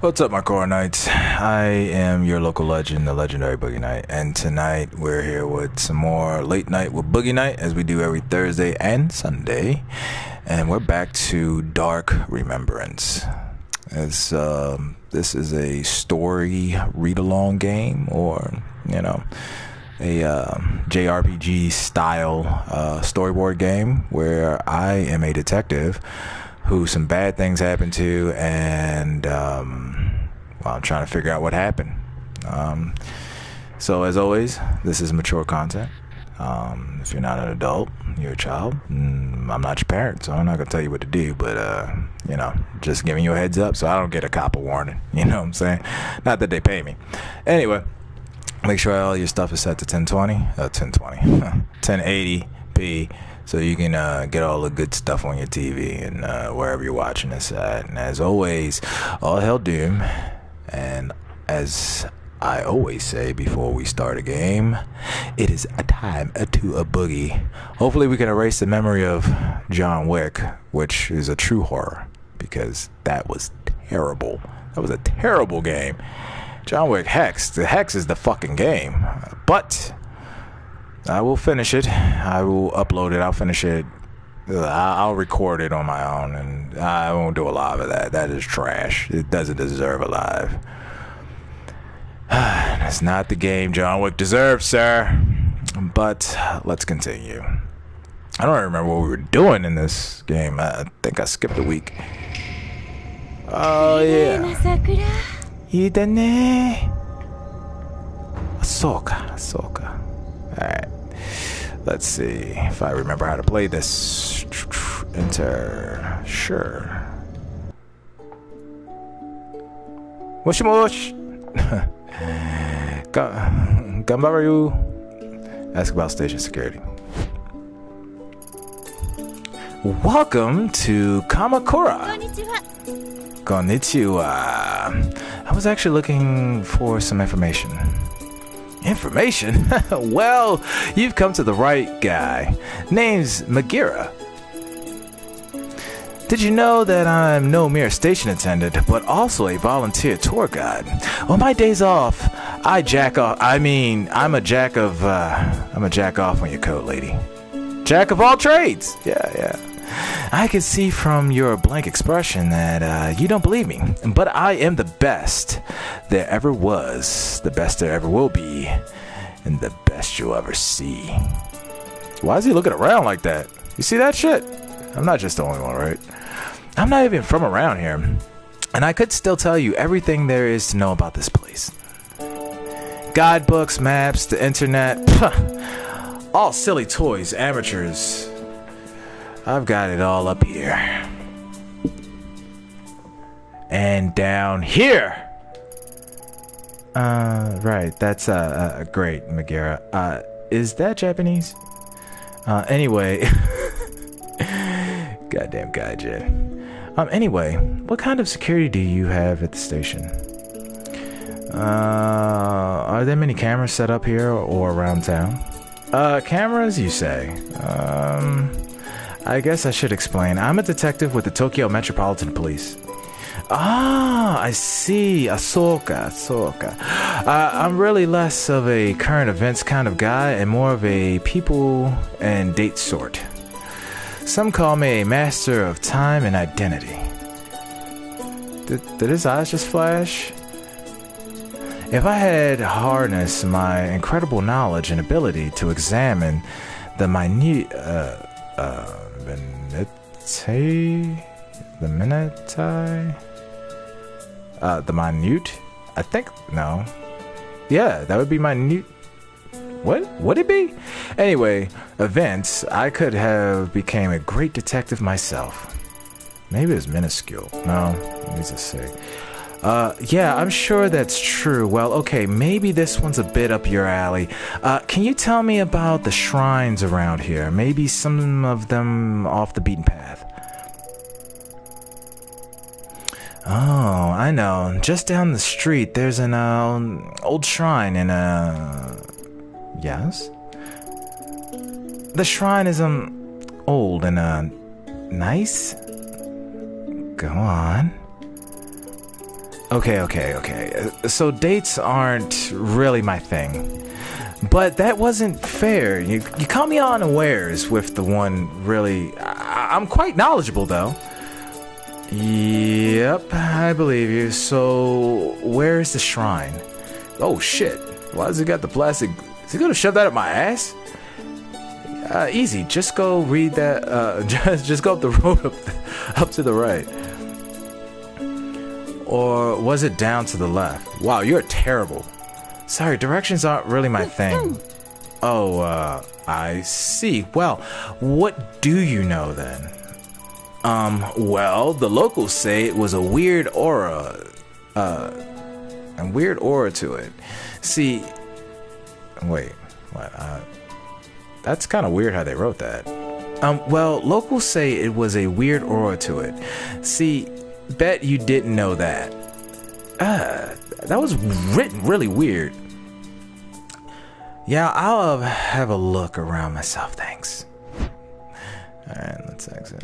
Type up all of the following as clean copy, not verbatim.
What's up, my core knights? I am your local legend, the legendary Boogie Knight, and tonight we're here with some more late night with Boogie Night, as we do every Thursday and Sunday, and we're back to Dark Remembrance. As this is a story read-along game, or a JRPG style storyboard game where I am a detective who some bad things happen to, and I'm trying to figure out what happened. So as always, this is mature content. If you're not an adult, you're a child. I'm not your parent, so I'm not gonna tell you what to do, but just giving you a heads up so I don't get a copper warning. You know what I'm saying? Not that they pay me. Anyway, make sure all your stuff is set to 1080p, so you can get all the good stuff on your TV and wherever you're watching this at. And as always, all hell doom. And as I always say before we start a game, it is a time to a boogie. Hopefully we can erase the memory of John Wick, which is a true horror, because that was terrible. That was a terrible game. John Wick Hex. The Hex is the fucking game. But I will finish it. I will upload it. I'll finish it. I'll record it on my own, and I won't do a live of that. That is trash. It doesn't deserve a live. That's not the game John Wick deserves, sir. But let's continue. I don't remember what we were doing in this game. I think I skipped a week. Oh, yeah. いいだね. Soか. Alright. Let's see if I remember how to play this. Enter. Sure. Moshi. Gambaru. Ask about station security. Welcome to Kamakura. Konnichiwa. I was actually looking for some information. Information? Well, you've come to the right guy. Name's Magira. Did you know that I'm no mere station attendant, but also a volunteer tour guide? On my days off, I'm a jack off on your coat, lady. Jack of all trades. Yeah. I can see from your blank expression that you don't believe me, but I am the best there ever was, the best there ever will be, and the best you'll ever see. Why is he looking around like that? You see that shit? I'm not just the only one, right? I'm not even from around here, and I could still tell you everything there is to know about this place. Guidebooks, maps, the internet, all silly toys, amateurs. I've got it all up here. And down here. Right, that's great, Magira. Is that Japanese? Anyway. Goddamn gaijin. Anyway, what kind of security do you have at the station? Are there many cameras set up here or around town? Cameras, you say? I guess I should explain. I'm a detective with the Tokyo Metropolitan Police. Ah, I see. Ahsoka. I'm really less of a current events kind of guy and more of a people and date sort. Some call me a master of time and identity. Did his eyes just flash? If I had harnessed my incredible knowledge and ability to examine the minute, I think, no. Yeah, that would be minute. What would it be? Anyway, events, I could have became a great detective myself. Maybe it's minuscule. No, let me just say. Yeah, I'm sure that's true. Well, okay, maybe this one's a bit up your alley. Can you tell me about the shrines around here? Maybe some of them off the beaten path. Oh, I know. Just down the street, there's an old shrine in Yes? The shrine is old and nice? Go on. Okay. So dates aren't really my thing. But that wasn't fair. You caught me unawares with the one really... I'm quite knowledgeable, though. Yep, I believe you. So, where is the shrine? Oh, shit. Why does it got the plastic... Is he gonna shove that up my ass? Easy. Just go read that... just go up the road up to the right. Or was it down to the left? Wow, you're terrible. Sorry, directions aren't really my thing. Oh, I see. Well, what do you know then? Well, the locals say it was a weird aura, to it. See, wait, what, that's kind of weird how they wrote that. Well, locals say it was a weird aura to it. See, bet you didn't know that. That was written really weird. Yeah, I'll have a look around myself, thanks. Alright, let's exit.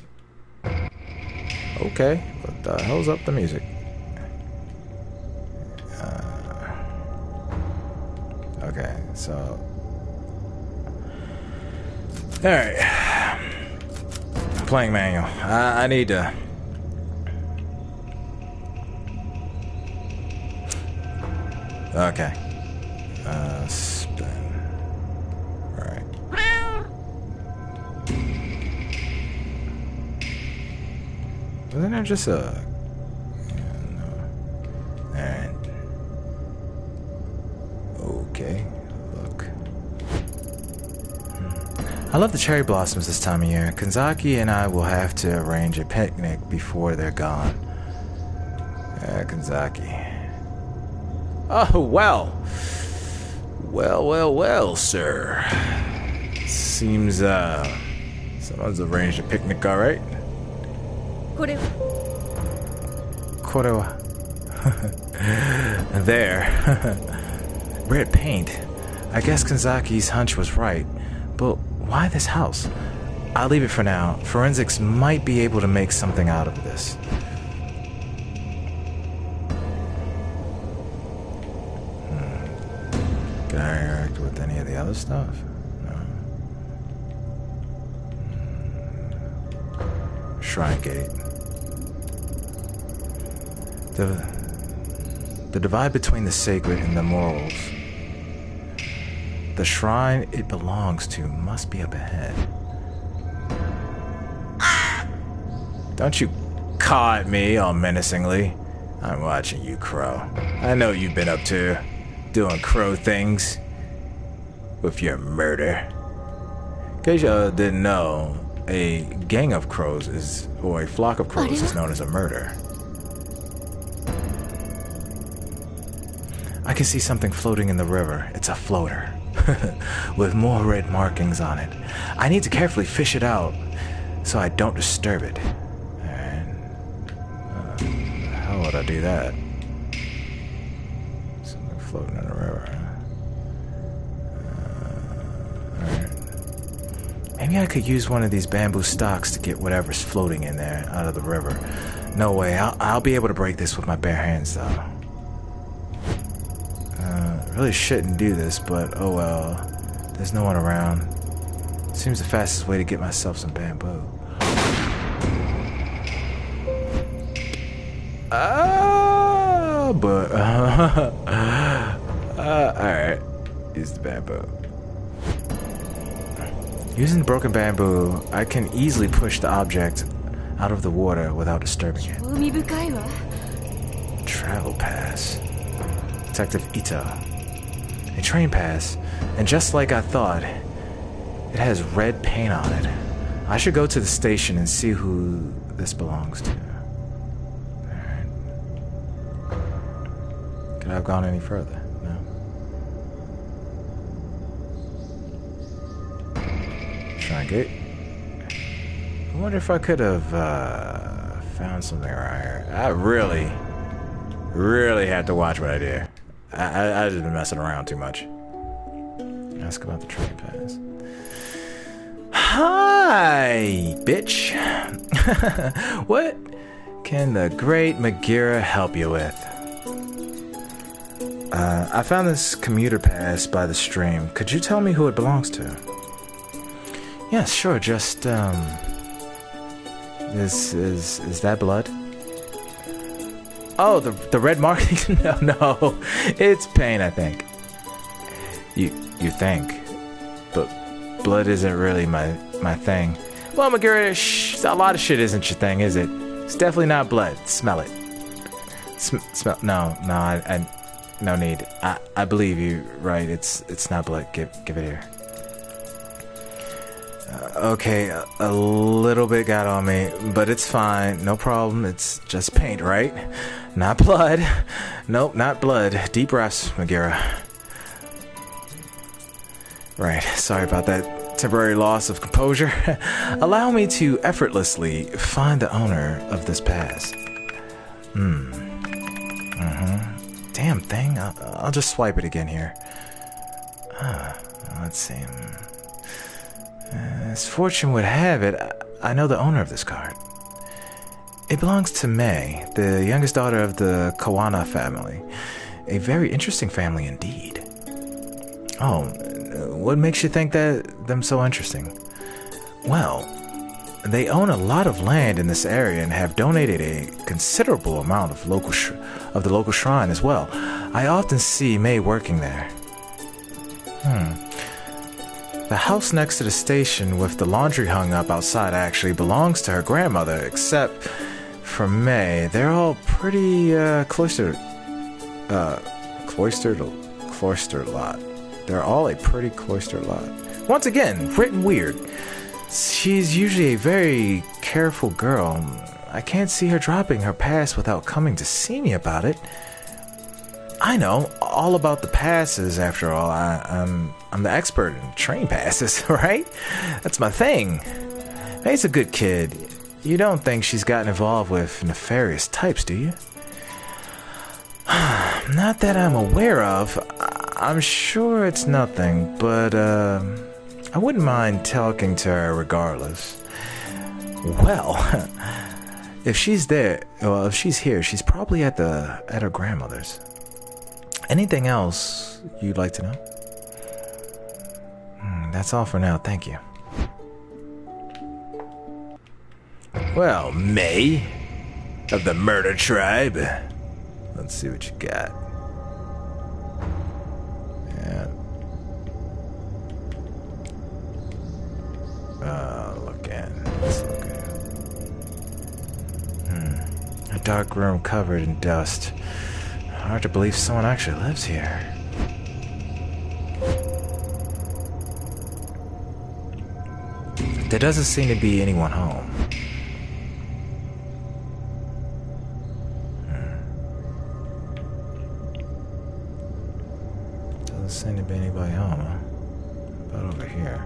Okay, what the hell's up the music? Okay, so... Alright. Playing manual. I need to... Okay. Spin. Alright. Wasn't there just a... Yeah, no. Alright. Okay. Look. I love the cherry blossoms this time of year. Kanzaki and I will have to arrange a picnic before they're gone. Yeah, Kanzaki. Oh, well. Well, sir. Seems, someone's arranged a picnic, alright? Korewa. There. Red paint. I guess Kanzaki's hunch was right. But why this house? I'll leave it for now. Forensics might be able to make something out of this. Can I interact with any of the other stuff? No. Shrine gate. The divide between the sacred and the morals. The shrine it belongs to must be up ahead. Don't you caw at me all menacingly. I'm watching you, Crow. I know what you've been up to. Doing crow things with your murder. In case y'all didn't know, a gang of crows is, or a flock of crows is known as a murder. I can see something floating in the river. It's a floater with more red markings on it. I need to carefully fish it out so I don't disturb it. And how would I do that? Floating in the river. Alright. Maybe I could use one of these bamboo stalks to get whatever's floating in there out of the river. No way. I'll be able to break this with my bare hands, though. Really shouldn't do this, but oh well. There's no one around. Seems the fastest way to get myself some bamboo. But alright. Use the bamboo. Using the broken bamboo, I can easily push the object out of the water without disturbing it. Travel pass. Detective Ito. A train pass, and just like I thought, it has red paint on it. I should go to the station and see who this belongs to. Alright. Could I have gone any further? No. Shrine gate. I wonder if I could have found something around here. I really had to watch what I do. I just been messing around too much. Ask about the train pass. Hi, bitch. What can the great Magira help you with? I found this commuter pass by the stream. Could you tell me who it belongs to? Yeah, sure. Just, is that blood? Oh, the red mark? No. It's pain, I think. You think. But blood isn't really my thing. Well, Magura, a lot of shit isn't your thing, is it? It's definitely not blood. Smell it. Smell. No, I no need. I believe you. Right? It's not blood. Give it here. Okay, a little bit got on me, but it's fine. No problem. It's just paint, right? Not blood. Nope, not blood. Deep breaths, Magura. Right. Sorry about that temporary loss of composure. Allow me to effortlessly find the owner of this pass. Damn thing. I'll just swipe it again here. Let's see. As fortune would have it, I know the owner of this card. It belongs to May, the youngest daughter of the Kawana family. A very interesting family indeed. Oh, what makes you think them so interesting? Well, they own a lot of land in this area and have donated a considerable amount of the local shrine as well. I often see May working there. The house next to the station with the laundry hung up outside actually belongs to her grandmother, except for May. They're all pretty cloistered lot. They're all a pretty cloistered lot. Once again, written weird. She's usually a very careful girl. I can't see her dropping her pass without coming to see me about it. I know all about the passes, after all. I'm the expert in train passes, right? That's my thing. May's a good kid. You don't think she's gotten involved with nefarious types, do you? Not that I'm aware of. I'm sure it's nothing, but I wouldn't mind talking to her regardless. Well, if she's here, she's probably at her grandmother's. Anything else you'd like to know? That's all for now, thank you. Well, May of the Murder Tribe. Let's see what you got. Yeah. Let's look at. A dark room covered in dust. Hard to believe someone actually lives here. There doesn't seem to be anyone home. Doesn't seem to be anybody home, huh? About over here.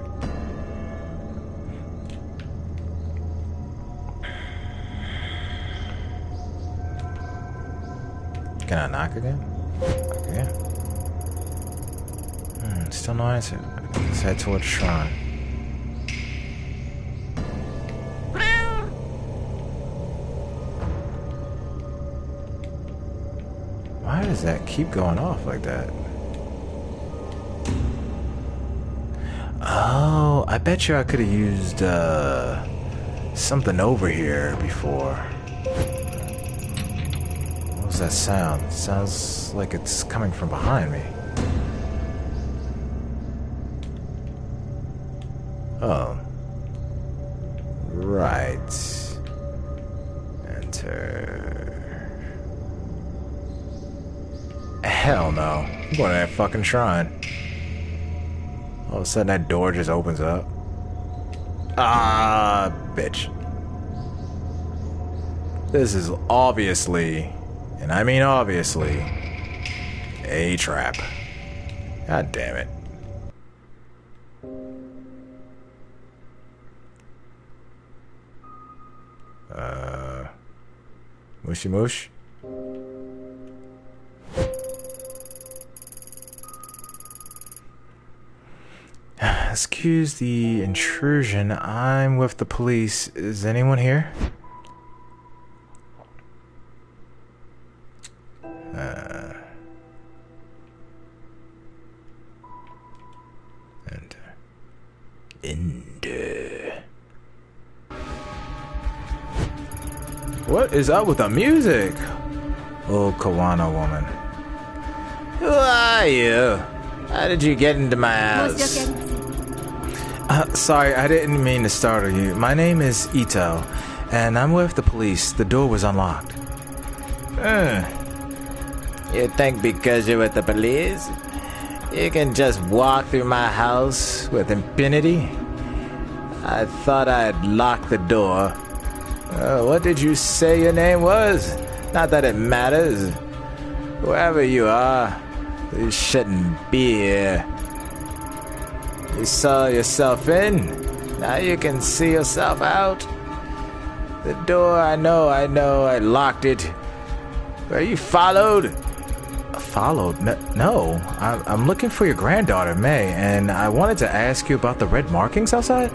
Can I knock again? Okay. Still no answer. Let's head towards the shrine. Why does that keep going off like that? Oh, I bet you I could have used something over here before. What was that sound? It sounds like it's coming from behind me. Oh. Right. Enter. Hell no. I'm going to that fucking shrine. All of a sudden that door just opens up. Ah, bitch. This is obviously, and I mean obviously, a trap. God damn it. Mushy mush? Excuse the intrusion. I'm with the police. Is anyone here? Ender. What is up with the music? Old Kawana woman. Who are you? How did you get into my house? Sorry, I didn't mean to startle you. My name is Ito, and I'm with the police. The door was unlocked. You think because you're with the police, you can just walk through my house with impunity? I thought I'd lock the door. What did you say your name was? Not that it matters. Whoever you are, you shouldn't be here. You saw yourself in. Now you can see yourself out. The door, I know, I locked it. Were you followed? Followed? No. I'm looking for your granddaughter, May, and I wanted to ask you about the red markings outside.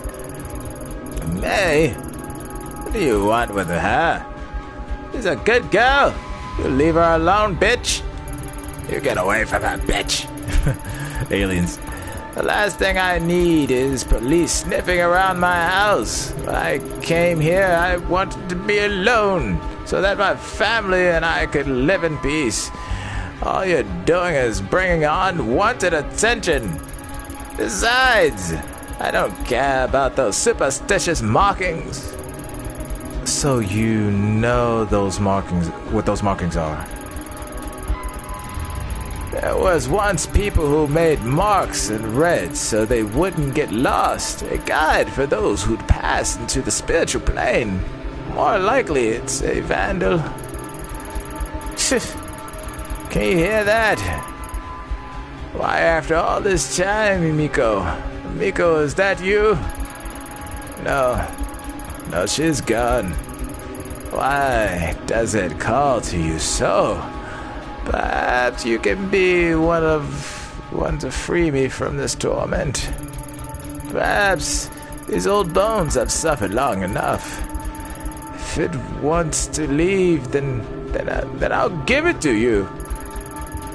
May? What do you want with her? She's a good girl. You leave her alone, bitch. You get away from her, bitch. Aliens. The last thing I need is police sniffing around my house. When I came here, I wanted to be alone so that my family and I could live in peace. All you're doing is bringing unwanted attention. Besides, I don't care about those superstitious markings. So you know those markings, what those markings are? There was once people who made marks in red so they wouldn't get lost. A guide for those who'd passed into the spiritual plane. More likely it's a vandal. Can you hear that? Why, after all this time, Miko? Miko, is that you? No, she's gone. Why does it call to you so? Perhaps you can be one to free me from this torment. Perhaps these old bones have suffered long enough. If it wants to leave, then I'll give it to you.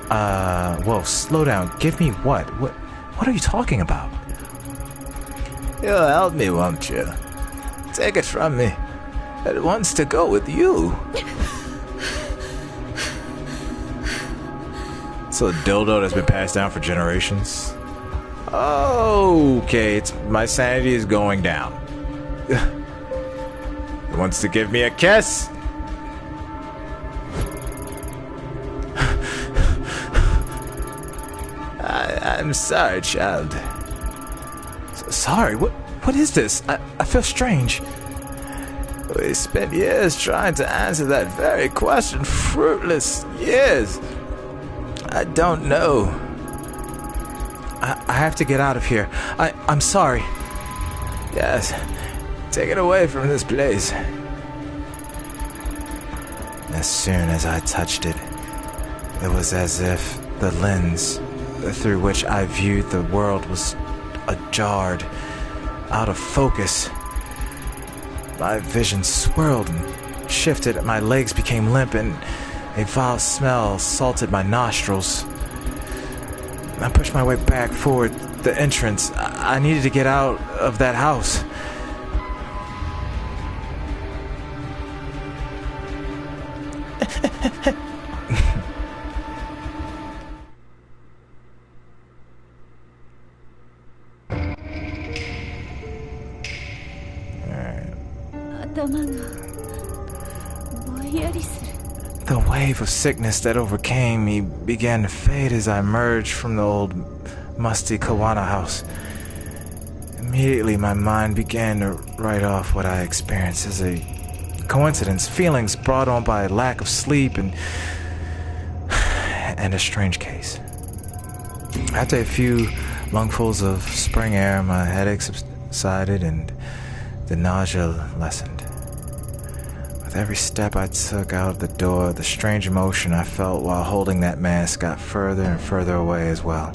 Whoa, slow down. Give me what? What are you talking about? You'll help me, won't you? Take it from me. It wants to go with you. So a dildo that's been passed down for generations? Okay, my sanity is going down. It wants to give me a kiss? I'm sorry, child. Sorry? What is this? I feel strange. We spent years trying to answer that very question. Fruitless years. I don't know. I have to get out of here. I'm sorry. Yes. Take it away from this place. As soon as I touched it, it was as if the lens through which I viewed the world was jarred, out of focus. My vision swirled and shifted. My legs became limp and a foul smell assaulted my nostrils. I pushed my way back forward the entrance. I needed to get out of that house. The wave of sickness that overcame me began to fade as I emerged from the old, musty Kawana house. Immediately, my mind began to write off what I experienced as a coincidence, feelings brought on by a lack of sleep and a strange case. After a few lungfuls of spring air, my headache subsided and the nausea lessened. With every step I took out the door, the strange emotion I felt while holding that mask got further and further away as well.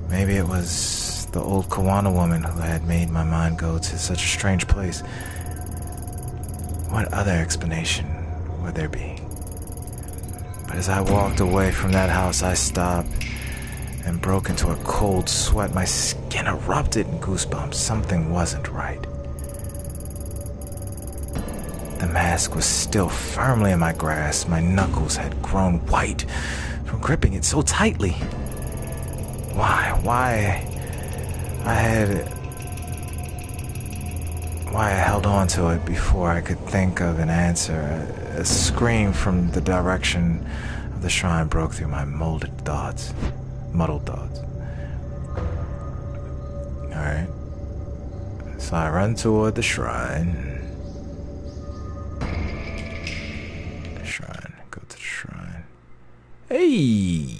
Maybe it was the old Kawana woman who had made my mind go to such a strange place. What other explanation would there be? But as I walked away from that house, I stopped then broke into a cold sweat. My skin erupted in goosebumps. Something wasn't right. The mask was still firmly in my grasp. My knuckles had grown white from gripping it so tightly. Why I held on to it before I could think of an answer. A scream from the direction of the shrine broke through my muddled thoughts. Alright. So I run toward the shrine. Go to the shrine. Hey!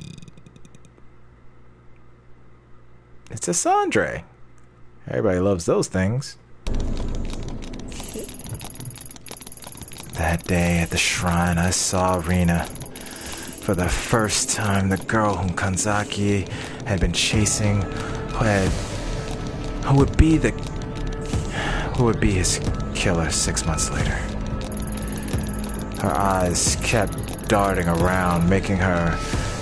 It's a Sandre. Everybody loves those things. That day at the shrine, I saw Rina. For the first time, the girl whom Kanzaki had been chasing, who would be his killer 6 months later. Her eyes kept darting around, making her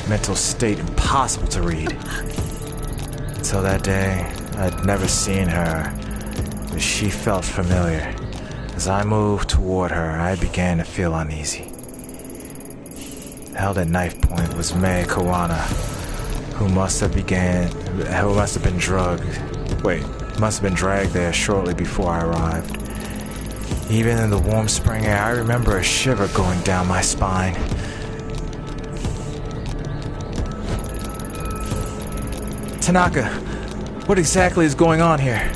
mental state impossible to read. Until that day, I'd never seen her, but she felt familiar. As I moved toward her, I began to feel uneasy. Held at knife point was May Kawana, who must have been dragged there shortly before I arrived. Even in the warm spring air, I remember a shiver going down my spine. Tanaka, what exactly is going on here?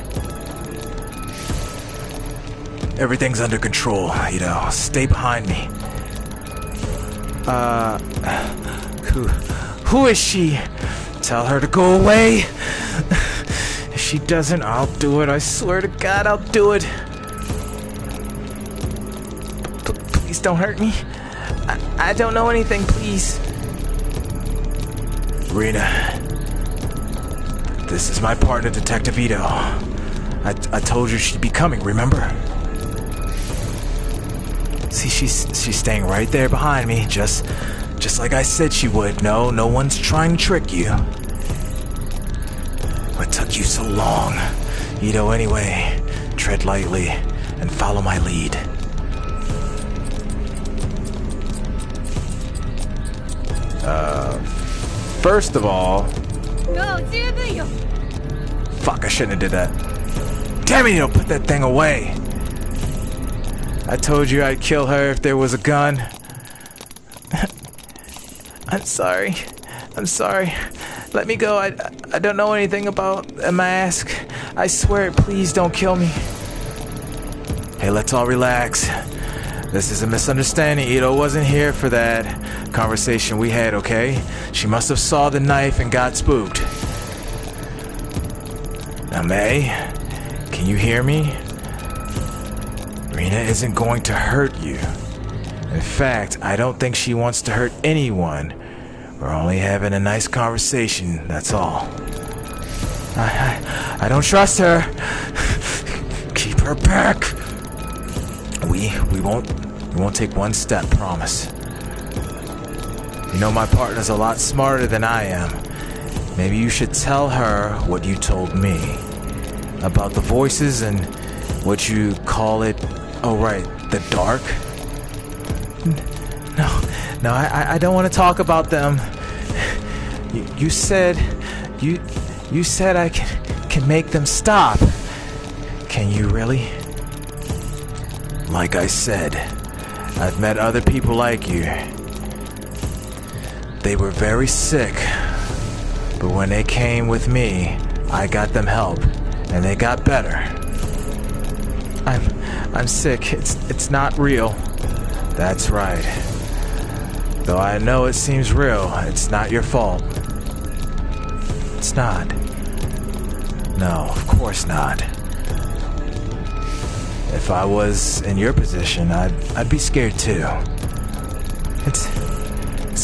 Everything's under control, Ito. Stay behind me. Who is she? Tell her to go away. If she doesn't, I'll do it. I swear to God, I'll do it. Please don't hurt me. I don't know anything, please. Rina, this is my partner, Detective Ito. I told you she'd be coming, remember? See, she's staying right there behind me, just like I said she would. No one's trying to trick you. What took you so long? Ito, anyway, tread lightly and follow my lead. First of all... Fuck, I shouldn't have did that. Damn it, Ito, put that thing away. I told you I'd kill her if there was a gun. I'm sorry. Let me go. I don't know anything about a mask. I swear, please don't kill me. Hey, let's all relax. This is a misunderstanding. Ito wasn't here for that conversation we had, okay? She must have saw the knife and got spooked. Now, May, can you hear me? Rina isn't going to hurt you. In fact, I don't think she wants to hurt anyone. We're only having a nice conversation, that's all. I don't trust her. Keep her back. We won't take one step, promise. You know, my partner's a lot smarter than I am. Maybe you should tell her what you told me about the voices and what you call it. Oh, right, the dark? No, I don't want to talk about them. You said I can make them stop. Can you really? Like I said, I've met other people like you. They were very sick, but when they came with me, I got them help, and they got better. I'm sick. It's not real. That's right. Though I know it seems real, it's not your fault. It's not. No, of course not. If I was in your position, I'd be scared too. It's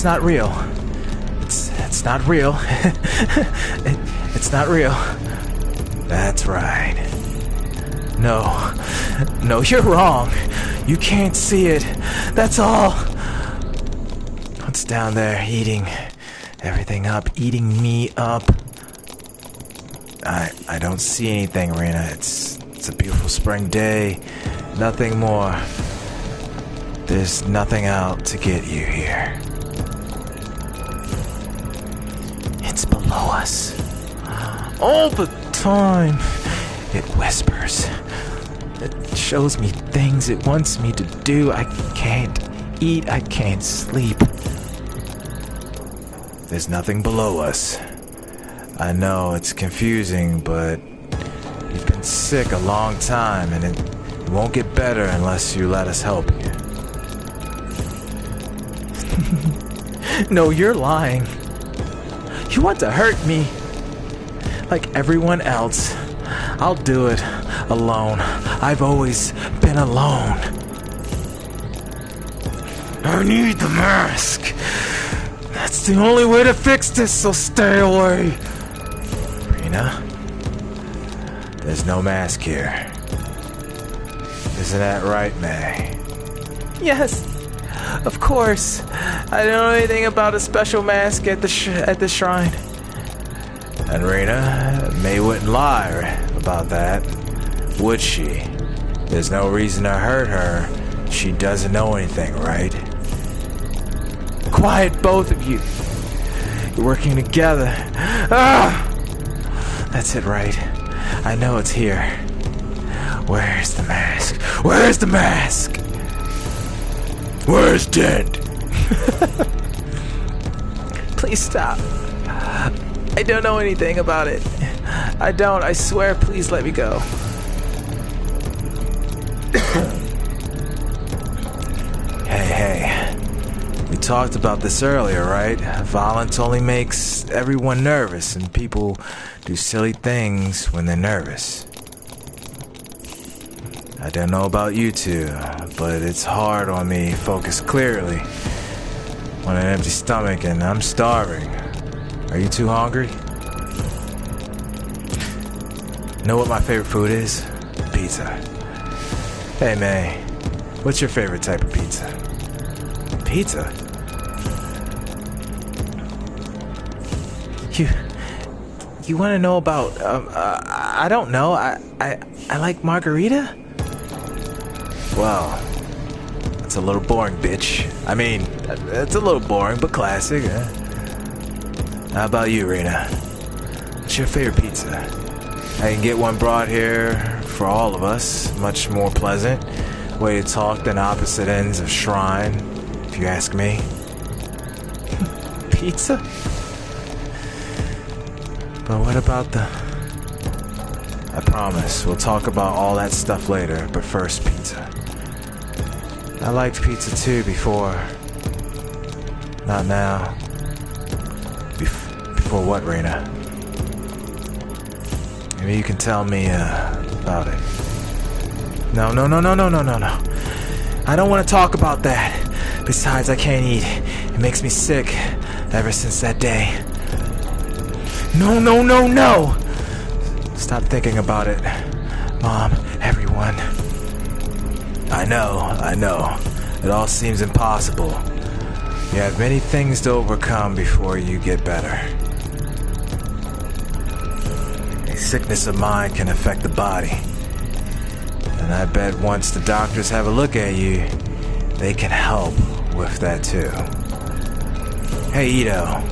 not real. It's not real. It's not real. That's right. No, you're wrong. You can't see it. That's all. What's down there eating everything up, eating me up. I don't see anything, Rena. It's a beautiful spring day. Nothing more. There's nothing out to get you here. It's below us. All the time. It whispers. It shows me things it wants me to do. I can't eat. I can't sleep. There's nothing below us. I know it's confusing, but you've been sick a long time, and it won't get better unless you let us help you. No, you're lying. You want to hurt me. Like everyone else. I'll do it alone. I've always been alone. I need the mask. That's the only way to fix this, so stay away. Rena, there's no mask here. Isn't that right, May? Yes, of course. I don't know anything about a special mask at the shrine. And Rena, May wouldn't lie about that, would she? There's no reason to hurt her. She doesn't know anything, right? Quiet, both of you. You're working together. Ah! That's it, right? I know it's here. Where's the mask? Where's the mask? Where's Dent? Please stop. I don't know anything about it. I don't. I swear, please let me go. Hey. We talked about this earlier, right? Violence only makes everyone nervous, and people do silly things when they're nervous. I don't know about you two, but it's hard on me to focus clearly on an empty stomach, and I'm starving. Are you too hungry? Know what my favorite food is? Pizza. Hey, May, what's your favorite type of pizza? Pizza? You want to know about, I don't know, I like margarita? Well, that's a little boring, bitch. I mean, it's a little boring, but classic. How about you, Rena? What's your favorite pizza? I can get one brought here for all of us. Much more pleasant way to talk than opposite ends of shrine, if you ask me. Pizza? But what about I promise, we'll talk about all that stuff later, but first, pizza. I liked pizza too before. Not now. Before what, Rena? Maybe you can tell me, about it. No. I don't want to talk about that. Besides, I can't eat. It makes me sick ever since that day. No. Stop thinking about it. Mom, everyone. I know. It all seems impossible. You have many things to overcome before you get better. A sickness of mind can affect the body. And I bet once the doctors have a look at you, they can help with that too. Hey, Ito.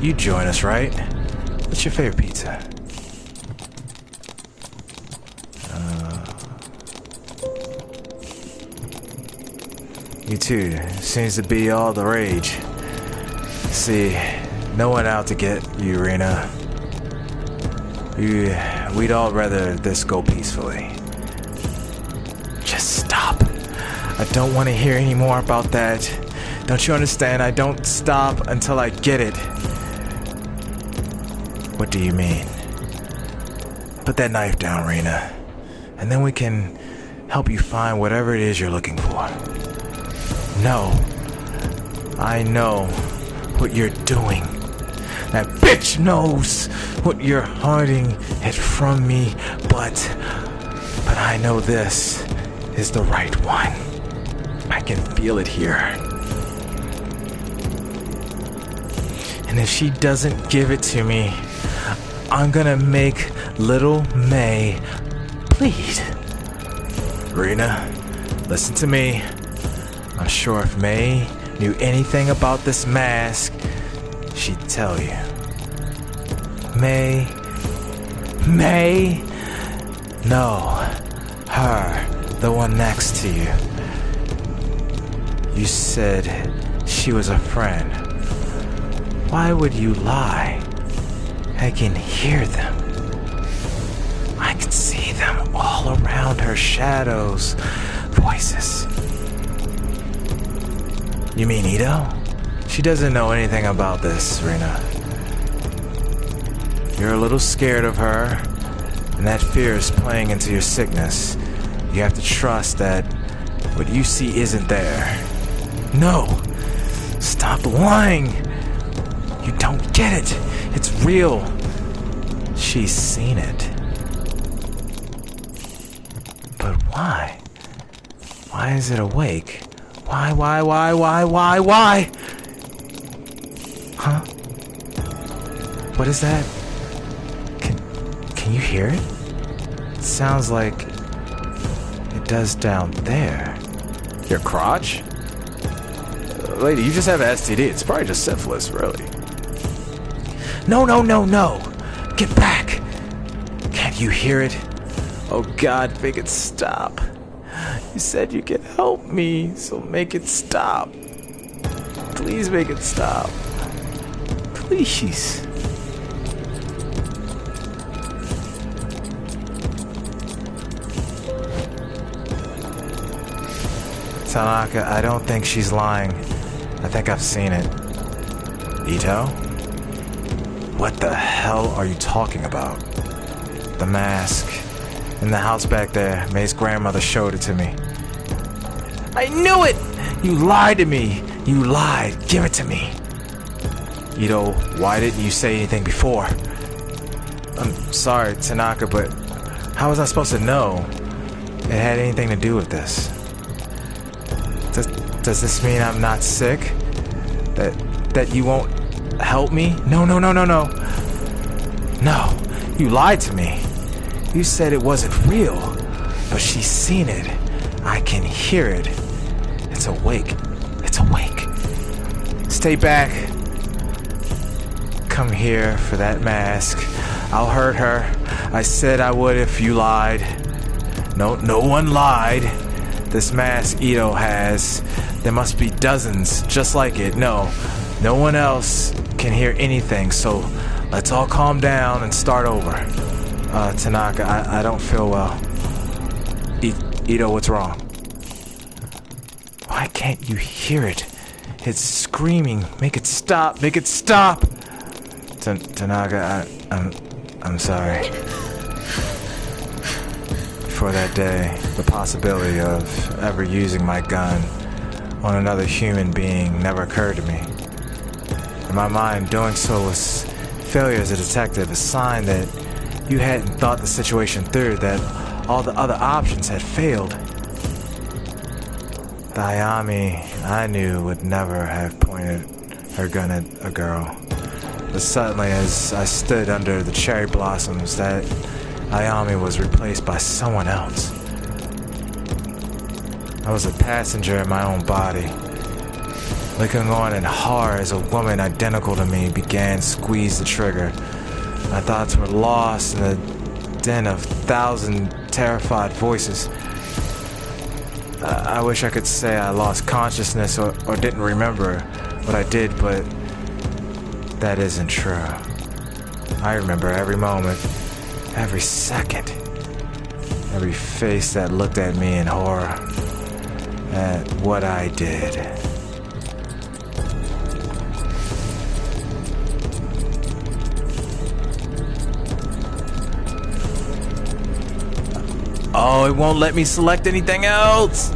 You join us, right? What's your favorite pizza? You too. Seems to be all the rage. See, no one out to get you, Rena. We'd all rather this go peacefully. Just stop. I don't want to hear any more about that. Don't you understand? I don't stop until I get it. What do you mean? Put that knife down, Rena. And then we can help you find whatever it is you're looking for. No. I know what you're doing. That bitch knows what you're hiding it from me, but I know this is the right one. I can feel it here. And if she doesn't give it to me, I'm gonna make little May bleed. Rena, listen to me. I'm sure if May knew anything about this mask, she'd tell you. May? No, her, the one next to you. You said she was a friend. Why would you lie? I can hear them. I can see them all around her, shadows, voices. You mean Ito? She doesn't know anything about this, Rena. You're a little scared of her, and that fear is playing into your sickness. You have to trust that what you see isn't there. No! Stop lying! You don't get it! It's real! She's seen it. But why? Why is it awake? Why? Huh? What is that? Can you hear it? It sounds like it does down there. Your crotch? Lady, you just have an STD. It's probably just syphilis, really. No. Get back. Can't you hear it? Oh God, make it stop. You said you could help me, so make it stop. Please make it stop. Please. Tanaka, I don't think she's lying. I think I've seen it. Ito? What the hell are you talking about? The mask. In the house back there. May's grandmother showed it to me. I knew it! You lied to me. You lied. Give it to me. Ito, why didn't you say anything before? I'm sorry, Tanaka, but how was I supposed to know it had anything to do with this? Does this mean I'm not sick? That you won't help me? No. No, you lied to me. You said it wasn't real, but she's seen it. I can hear it. It's awake. Stay back. Come here for that mask. I'll hurt her. I said I would if you lied. No one lied. This mask Ito has, there must be dozens just like it. No one else can hear anything, so let's all calm down and start over. Tanaka, I don't feel well. Ito, what's wrong? Why can't you hear it? It's screaming. Make it stop. Tanaka, I'm sorry. For that day, the possibility of ever using my gun on another human being never occurred to me. In my mind, doing so was failure as a detective, a sign that you hadn't thought the situation through, that all the other options had failed. The Ayami I knew would never have pointed her gun at a girl. But suddenly, as I stood under the cherry blossoms, that Ayami was replaced by someone else. I was a passenger in my own body, looking on in horror as a woman identical to me began to squeeze the trigger. My thoughts were lost in the din of 1,000 terrified voices. I wish I could say I lost consciousness or didn't remember what I did, but that isn't true. I remember every moment, every second, every face that looked at me in horror at what I did. Oh, it won't let me select anything else.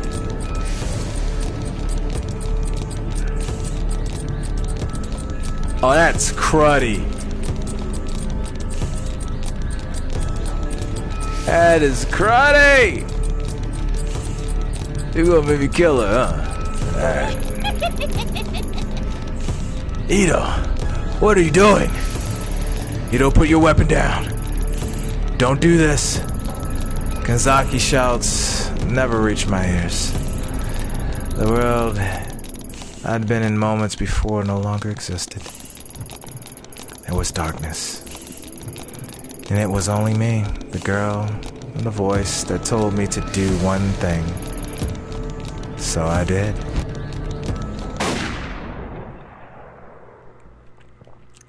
Oh, that's cruddy. That is cruddy. You gonna make me kill her, huh? Alright. Ito, What are you doing? You don't put your weapon down. Don't do this. Kanzaki's shouts never reached my ears. The world I'd been in moments before no longer existed. There was darkness. And it was only me, the girl, and the voice that told me to do one thing. So I did.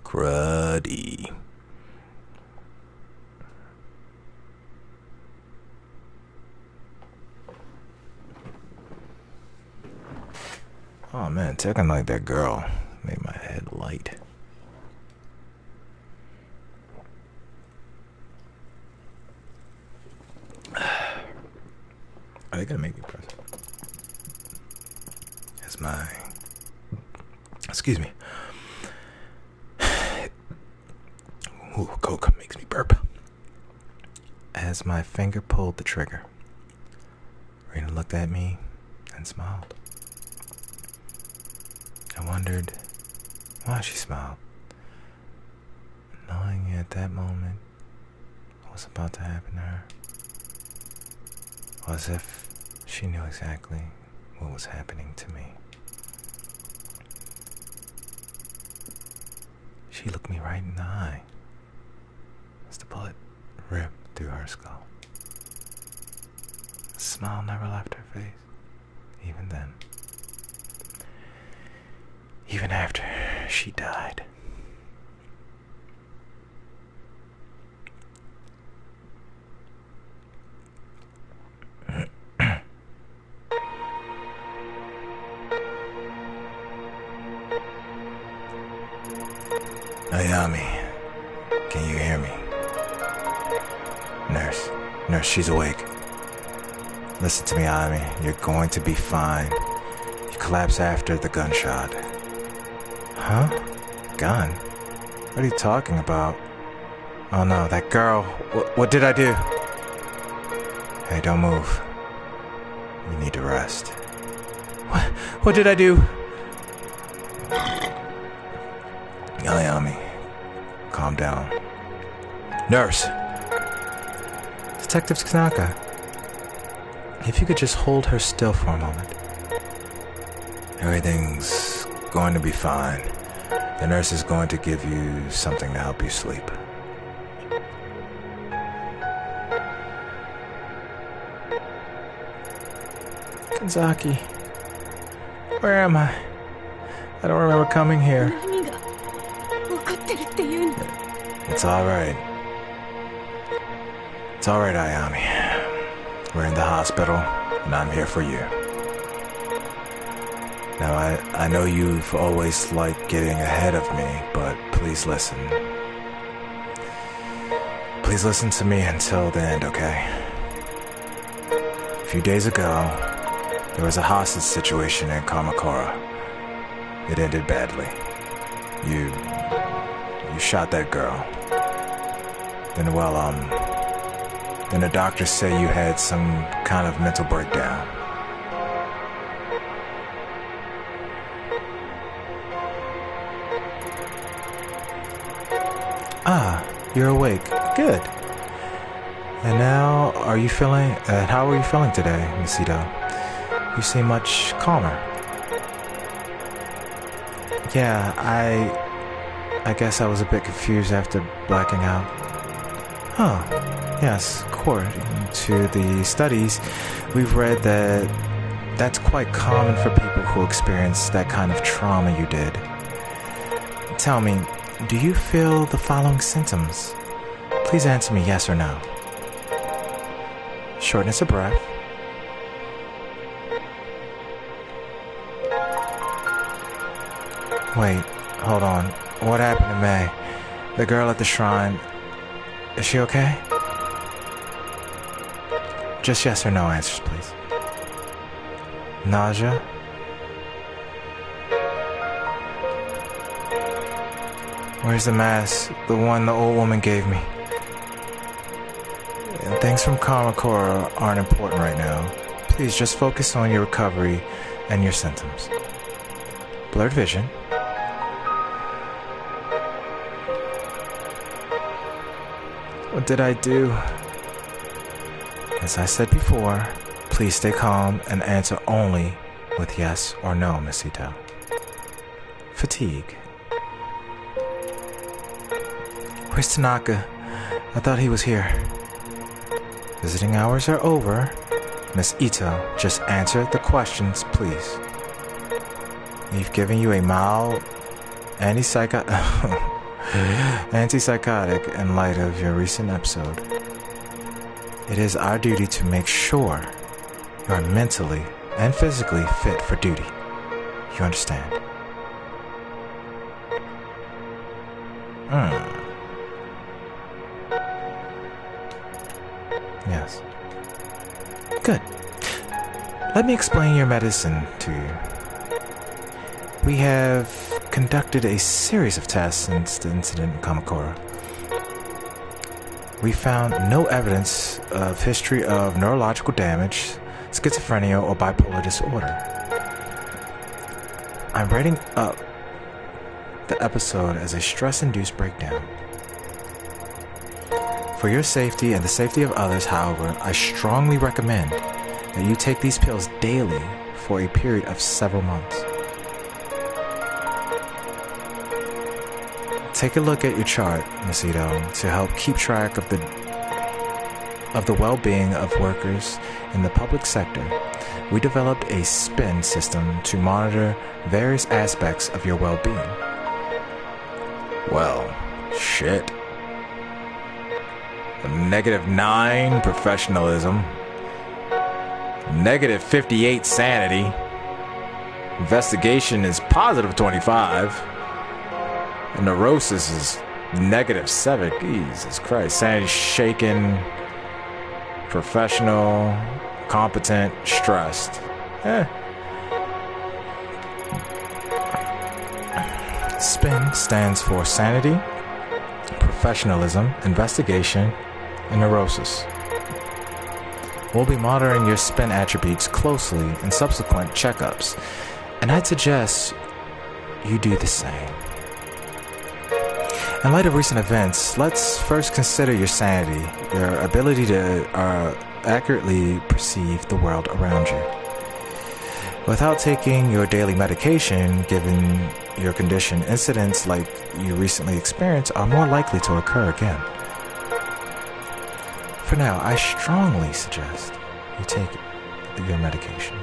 Cruddy. Oh man, talking like that girl made my head light. Are they gonna make me press it? As my... Excuse me. Ooh, Coke makes me burp. As my finger pulled the trigger, Rena looked at me and smiled. I wondered why she smiled, knowing at that moment what was about to happen to her. As if she knew exactly what was happening to me. She looked me right in the eye as the bullet ripped through her skull. The smile never left her face, even then. Even after she died. Ayami, can you hear me? Nurse, she's awake. Listen to me, Ayami. You're going to be fine. You collapsed after the gunshot. Huh? Gun? What are you talking about? Oh no, that girl. What did I do? Hey, don't move. You need to rest. What did I do? Ayami, calm down. Nurse! Detective Tanaka, if you could just hold her still for a moment. Everything's going to be fine. The nurse is going to give you something to help you sleep. Kanzaki, where am I? I don't remember coming here. It's alright. It's alright, Ayami. We're in the hospital, and I'm here for you. Now, I know you've always liked getting ahead of me, but please listen. Please listen to me until the end, okay? A few days ago, there was a hostage situation in Kamakura. It ended badly. You shot that girl. Then the doctors say you had some kind of mental breakdown. Ah, you're awake. Good. And now, how are you feeling today, Miss Ito? You seem much calmer. Yeah, I guess I was a bit confused after blacking out. Oh, yes, according to the studies, we've read that that's quite common for people who experience that kind of trauma you did. Tell me, do you feel the following symptoms? Please answer me yes or no. Shortness of breath. Wait, hold on. What happened to May? The girl at the shrine. Is she okay? Just yes or no answers, please. Nausea? Where's the mask? The one the old woman gave me. Things from Kamakura aren't important right now. Please just focus on your recovery and your symptoms. Blurred vision. What did I do? As I said before, please stay calm and answer only with yes or no, Miss Ito. Fatigue. Where's Tanaka? I thought he was here. Visiting hours are over. Miss Ito, just answer the questions, please. We've given you a mild antipsychotic in light of your recent episode. It is our duty to make sure you are mentally and physically fit for duty. You understand? Yes. Good. Let me explain your medicine to you. We have conducted a series of tests since the incident in Kamakura. We found no evidence of history of neurological damage, schizophrenia, or bipolar disorder. I'm rating up the episode as a stress-induced breakdown. For your safety and the safety of others, however, I strongly recommend that you take these pills daily for a period of several months. Take a look at your chart, Ms. Ito, to help keep track of the well-being of workers in the public sector. We developed a SPIN system to monitor various aspects of your well-being. Well, shit. -9 professionalism, -58 sanity, investigation is +25, and neurosis is -7. Jesus Christ. Sanity shaken, professional, competent, stressed. SPIN stands for sanity, professionalism, investigation, and neurosis. We'll be monitoring your SPIN attributes closely in subsequent checkups, and I'd suggest you do the same. In light of recent events, let's first consider your sanity, your ability to accurately perceive the world around you. Without taking your daily medication, given your condition, incidents like you recently experienced are more likely to occur again. For now, I strongly suggest you take your medication.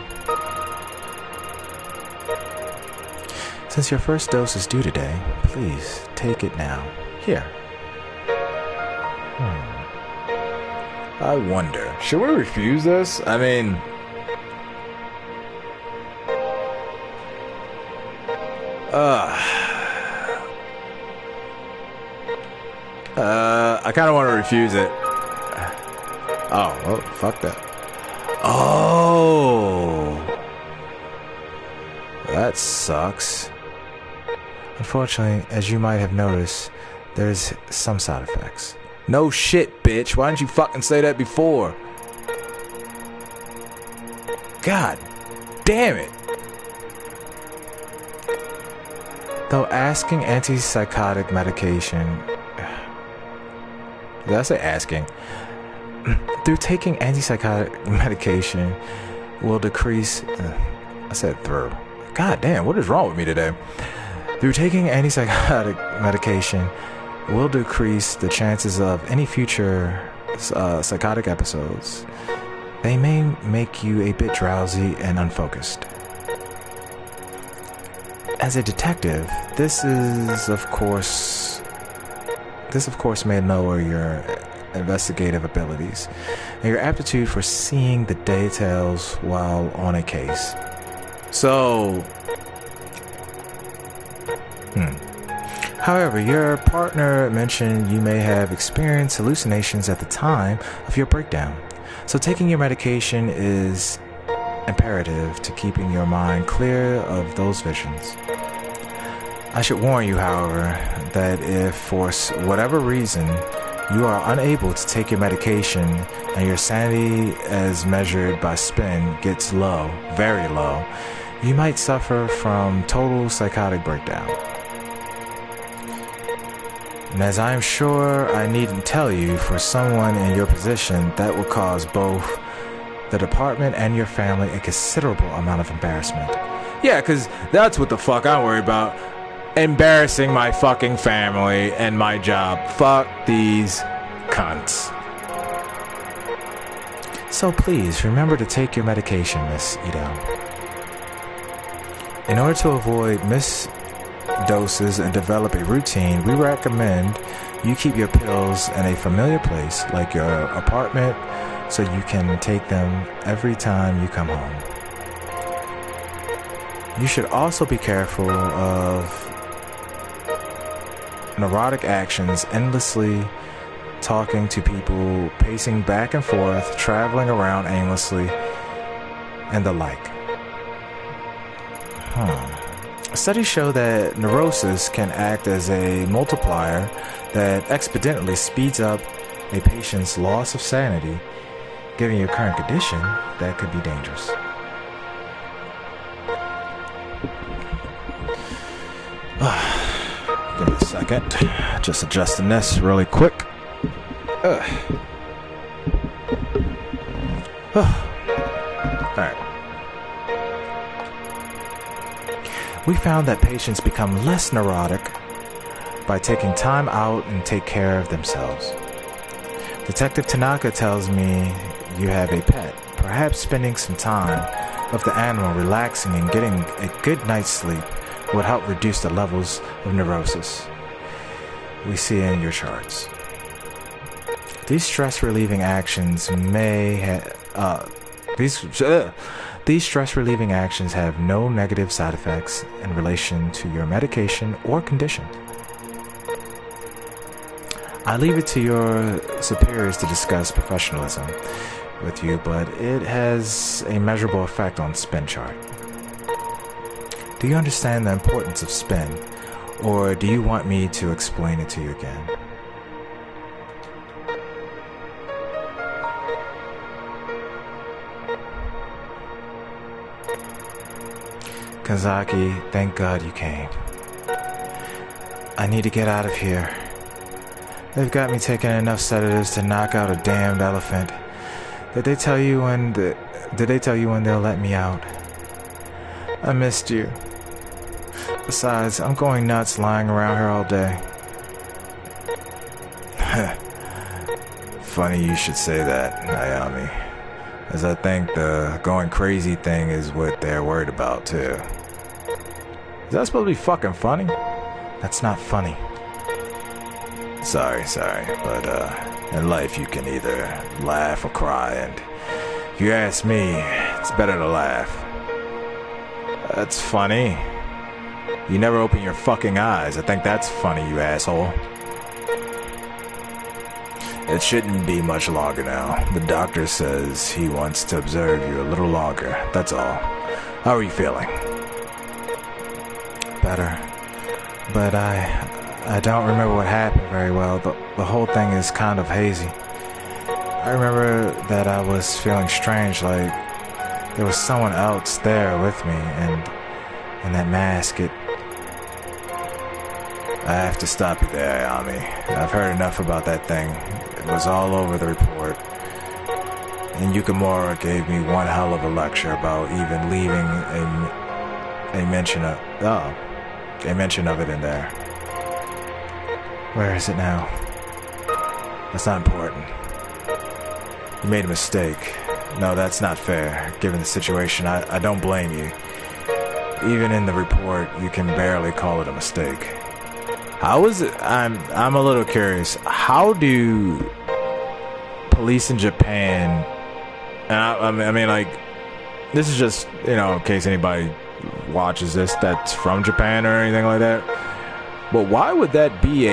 Since your first dose is due today, please take it now. Here. I wonder, should we refuse this? I mean... I kind of want to refuse it. Oh, well, fuck that. Oh, that sucks. Unfortunately, as you might have noticed, there's some side effects. No shit, bitch. Why didn't you fucking say that before? God damn it. Though asking antipsychotic medication... Did I say asking? Through taking antipsychotic medication will decrease... I said through. God damn, what is wrong with me today? Through taking antipsychotic medication will decrease the chances of any future psychotic episodes. They may make you a bit drowsy and unfocused. As a detective, this of course may lower your investigative abilities and your aptitude for seeing the details while on a case. So, However, your partner mentioned you may have experienced hallucinations at the time of your breakdown. So taking your medication is imperative to keeping your mind clear of those visions. I should warn you, however, that if for whatever reason you are unable to take your medication and your sanity as measured by SPIN gets low, very low, you might suffer from total psychotic breakdown. And as I am sure I needn't tell you, for someone in your position, that will cause both the department and your family a considerable amount of embarrassment. Yeah, because that's what the fuck I worry about. Embarrassing my fucking family and my job. Fuck these cunts. So please, remember to take your medication, Miss Ito. In order to avoid misdoses and develop a routine, we recommend you keep your pills in a familiar place, like your apartment, so you can take them every time you come home. You should also be careful of neurotic actions, endlessly talking to people, pacing back and forth, traveling around aimlessly, and the like. Studies show that neurosis can act as a multiplier that exponentially speeds up a patient's loss of sanity. Given your current condition, that could be dangerous. Give me a second. Just adjusting this really quick. Alright. We found that patients become less neurotic by taking time out and take care of themselves. Detective Tanaka tells me you have a pet. Perhaps spending some time with the animal, relaxing and getting a good night's sleep would help reduce the levels of neurosis we see in your charts. These stress-relieving actions These stress-relieving actions have no negative side effects in relation to your medication or condition. I leave it to your superiors to discuss professionalism with you, but it has a measurable effect on spin chart. Do you understand the importance of spin, or do you want me to explain it to you again? Kazaki, thank God you came. I need to get out of here. They've got me taking enough sedatives to knock out a damned elephant. Did they tell you when they'll let me out? I missed you. Besides, I'm going nuts lying around here all day. Funny you should say that, Naomi, as I think the going crazy thing is what they're worried about too. Is that supposed to be fucking funny? That's not funny. Sorry, but in life you can either laugh or cry, and if you ask me, it's better to laugh. That's funny. You never open your fucking eyes. I think that's funny, you asshole. It shouldn't be much longer now. The doctor says he wants to observe you a little longer. That's all. How are you feeling? Better. But I don't remember what happened very well. The whole thing is kind of hazy. I remember that I was feeling strange, like there was someone else there with me, and that mask, I have to stop you there, Ayami. I've heard enough about that thing. It was all over the report. And Yukimura gave me one hell of a lecture about even leaving a mention of it in there. Where is it now? That's not important. You made a mistake. No, that's not fair. Given the situation, I don't blame you. Even in the report, you can barely call it a mistake. How is it? I'm a little curious. How do police in Japan, and I mean, like, this is just, in case anybody watches this that's from Japan or anything like that, but why would that be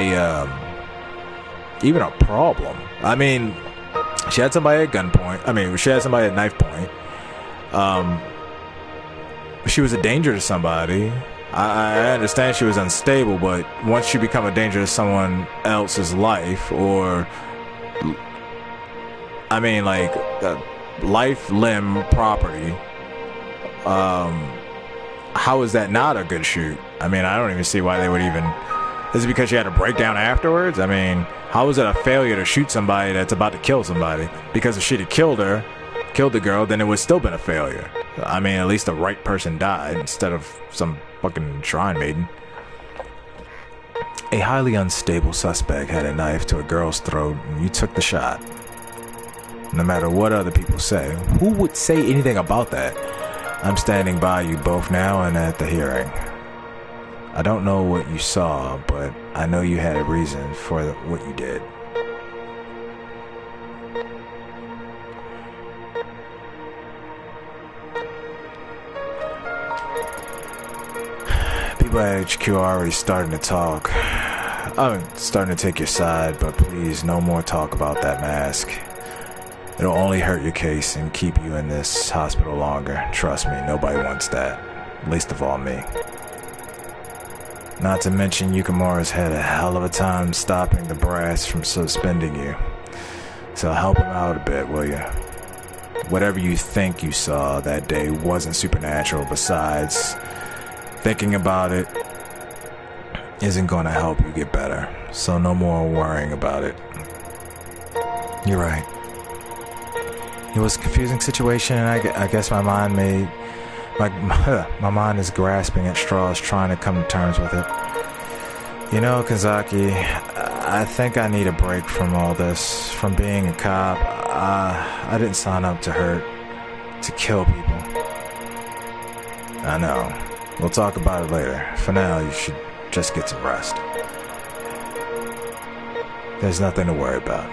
even a problem? I mean, she had somebody at gunpoint. I mean, she had somebody at knife point. She was a danger to somebody. I understand she was unstable, but once you become a danger to someone else's life, or life, limb, property, how is that not a good shoot? I mean, I don't even see why they would even Is it because you had a breakdown afterwards? I mean, how is it a failure to shoot somebody that's about to kill somebody? Because if she'd have killed the girl, then it would still been a failure. I mean, at least the right person died instead of some fucking shrine maiden. A highly unstable suspect had a knife to a girl's throat, and you took the shot. No matter what other people say, who would say anything about that? I'm standing by you both now and at the hearing. I don't know what you saw, but I know you had a reason for what you did. People at HQ are already starting to talk. I'm starting to take your side, but please, no more talk about that mask. It'll only hurt your case and keep you in this hospital longer. Trust me, nobody wants that. Least of all me. Not to mention, Yukimura's had a hell of a time stopping the brass from suspending you. So help him out a bit, will you? Whatever you think you saw that day wasn't supernatural. Besides, thinking about it isn't going to help you get better. So no more worrying about it. You're right. It was a confusing situation, and I guess my mind my mind is grasping at straws, trying to come to terms with it. You know, Kazaki, I think I need a break from all this, from being a cop. I didn't sign up to hurt, to kill people. I know. We'll talk about it later. For now, you should just get some rest. There's nothing to worry about.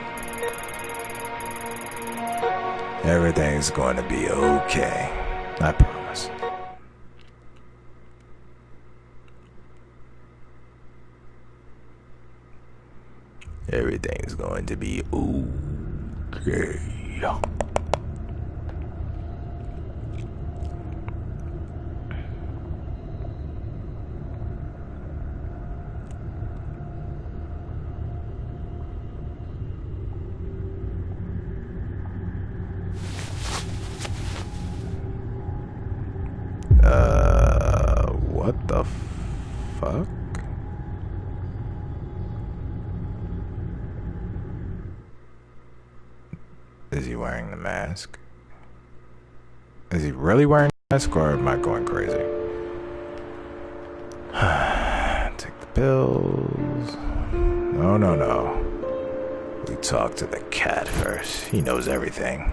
Everything's going to be okay. I promise. Everything's going to be okay. What the fuck? Is he wearing the mask? Is he really wearing the mask, or am I going crazy? Take the pills. No. We talk to the cat first. He knows everything.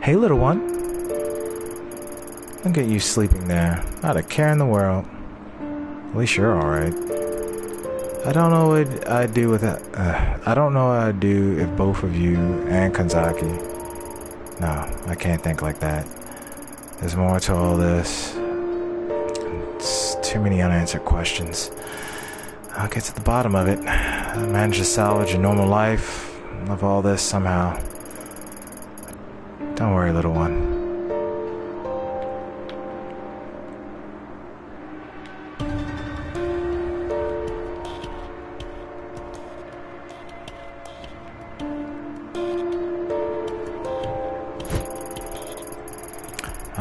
Hey, little one. Look at you sleeping there. Not a care in the world. At least you're alright. I don't know what I'd do with that. I don't know what I'd do if both of you and Kanzaki. No, I can't think like that. There's more to all this. It's too many unanswered questions. I'll get to the bottom of it. I managed to salvage a normal life of all this somehow. Don't worry, little one.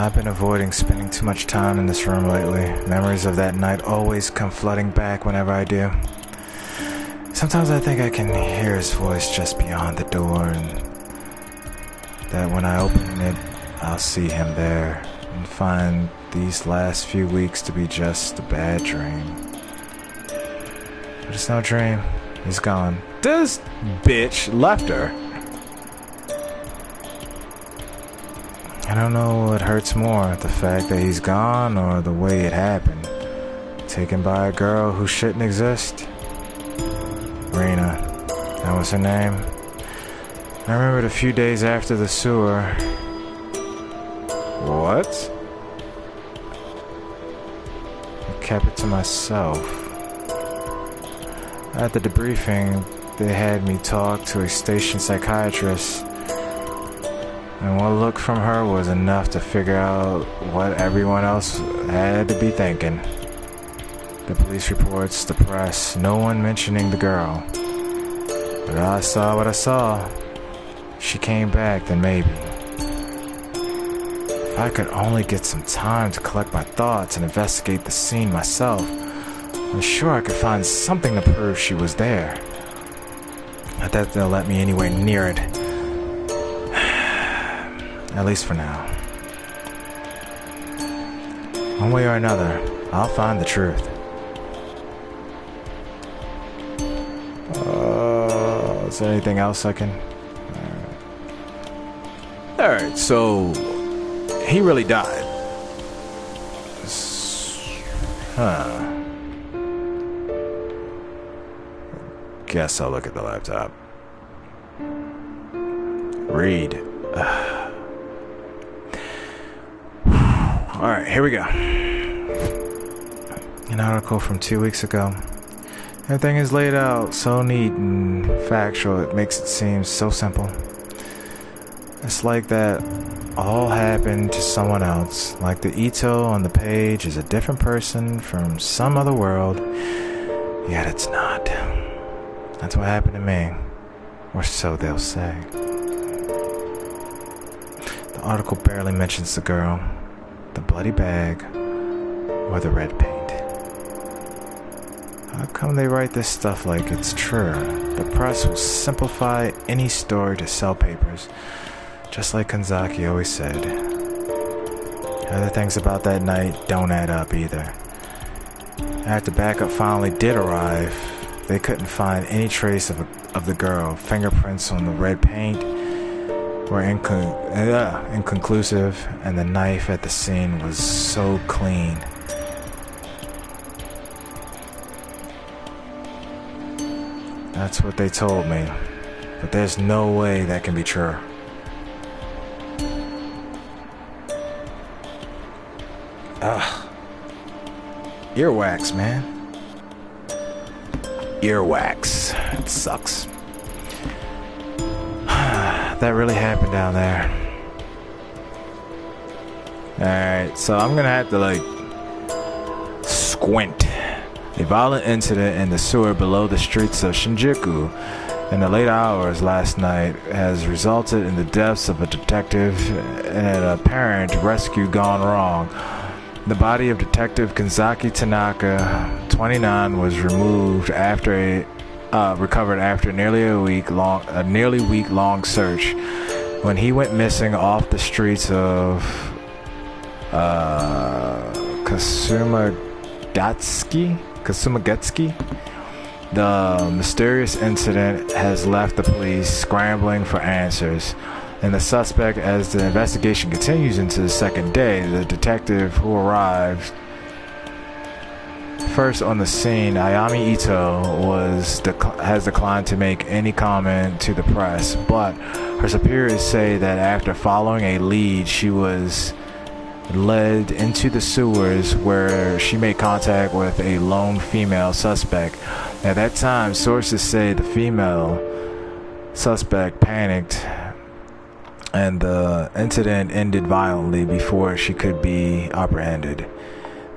I've been avoiding spending too much time in this room lately. Memories of that night always come flooding back whenever I do. Sometimes I think I can hear his voice just beyond the door, and that when I open it, I'll see him there and find these last few weeks to be just a bad dream. But it's no dream. He's gone. This bitch left her. I don't know what hurts more, the fact that he's gone or the way it happened. Taken by a girl who shouldn't exist. Rena, that was her name. I remembered a few days after the sewer. What? I kept it to myself. At the debriefing, they had me talk to a station psychiatrist. And one look from her was enough to figure out what everyone else had to be thinking. The police reports, the press, no one mentioning the girl. But I saw what I saw. If she came back, then maybe. If I could only get some time to collect my thoughts and investigate the scene myself, I'm sure I could find something to prove she was there. I doubt they'll let me anywhere near it. At least for now. One way or another, I'll find the truth. Is there anything else I can... Alright, so... he really died. Huh. Guess I'll look at the laptop. Read. Alright, here we go. An article from 2 weeks ago. Everything is laid out so neat and factual, it makes it seem so simple. It's like that all happened to someone else, like the Ito on the page is a different person from some other world, yet it's not. That's what happened to me, or so they'll say. The article barely mentions the girl, the bloody bag, or the red paint. How come they write this stuff like it's true? The press will simplify any story to sell papers, just like Kanzaki always said. Other things about that night don't add up either. After backup finally did arrive, they couldn't find any trace of the girl. Fingerprints on the red paint were inconclusive, and the knife at the scene was so clean. That's what they told me, but there's no way that can be true. Ugh. Earwax, man. Earwax. It sucks. That really happened down there. Alright, so I'm gonna have to squint. A violent incident in the sewer below the streets of Shinjuku in the late hours last night has resulted in the deaths of a detective and an apparent rescue gone wrong. The body of Detective Kanzaki Tanaka, 29, was recovered after nearly a week-long search when he went missing off the streets of Kasumagetsky. The mysterious incident has left the police scrambling for answers, and the suspect, as the investigation continues into the second day. The detective who arrived first on the scene, Ayami Ito, has declined to make any comment to the press, but her superiors say that after following a lead, she was led into the sewers where she made contact with a lone female suspect. At that time, sources say the female suspect panicked and the incident ended violently before she could be apprehended.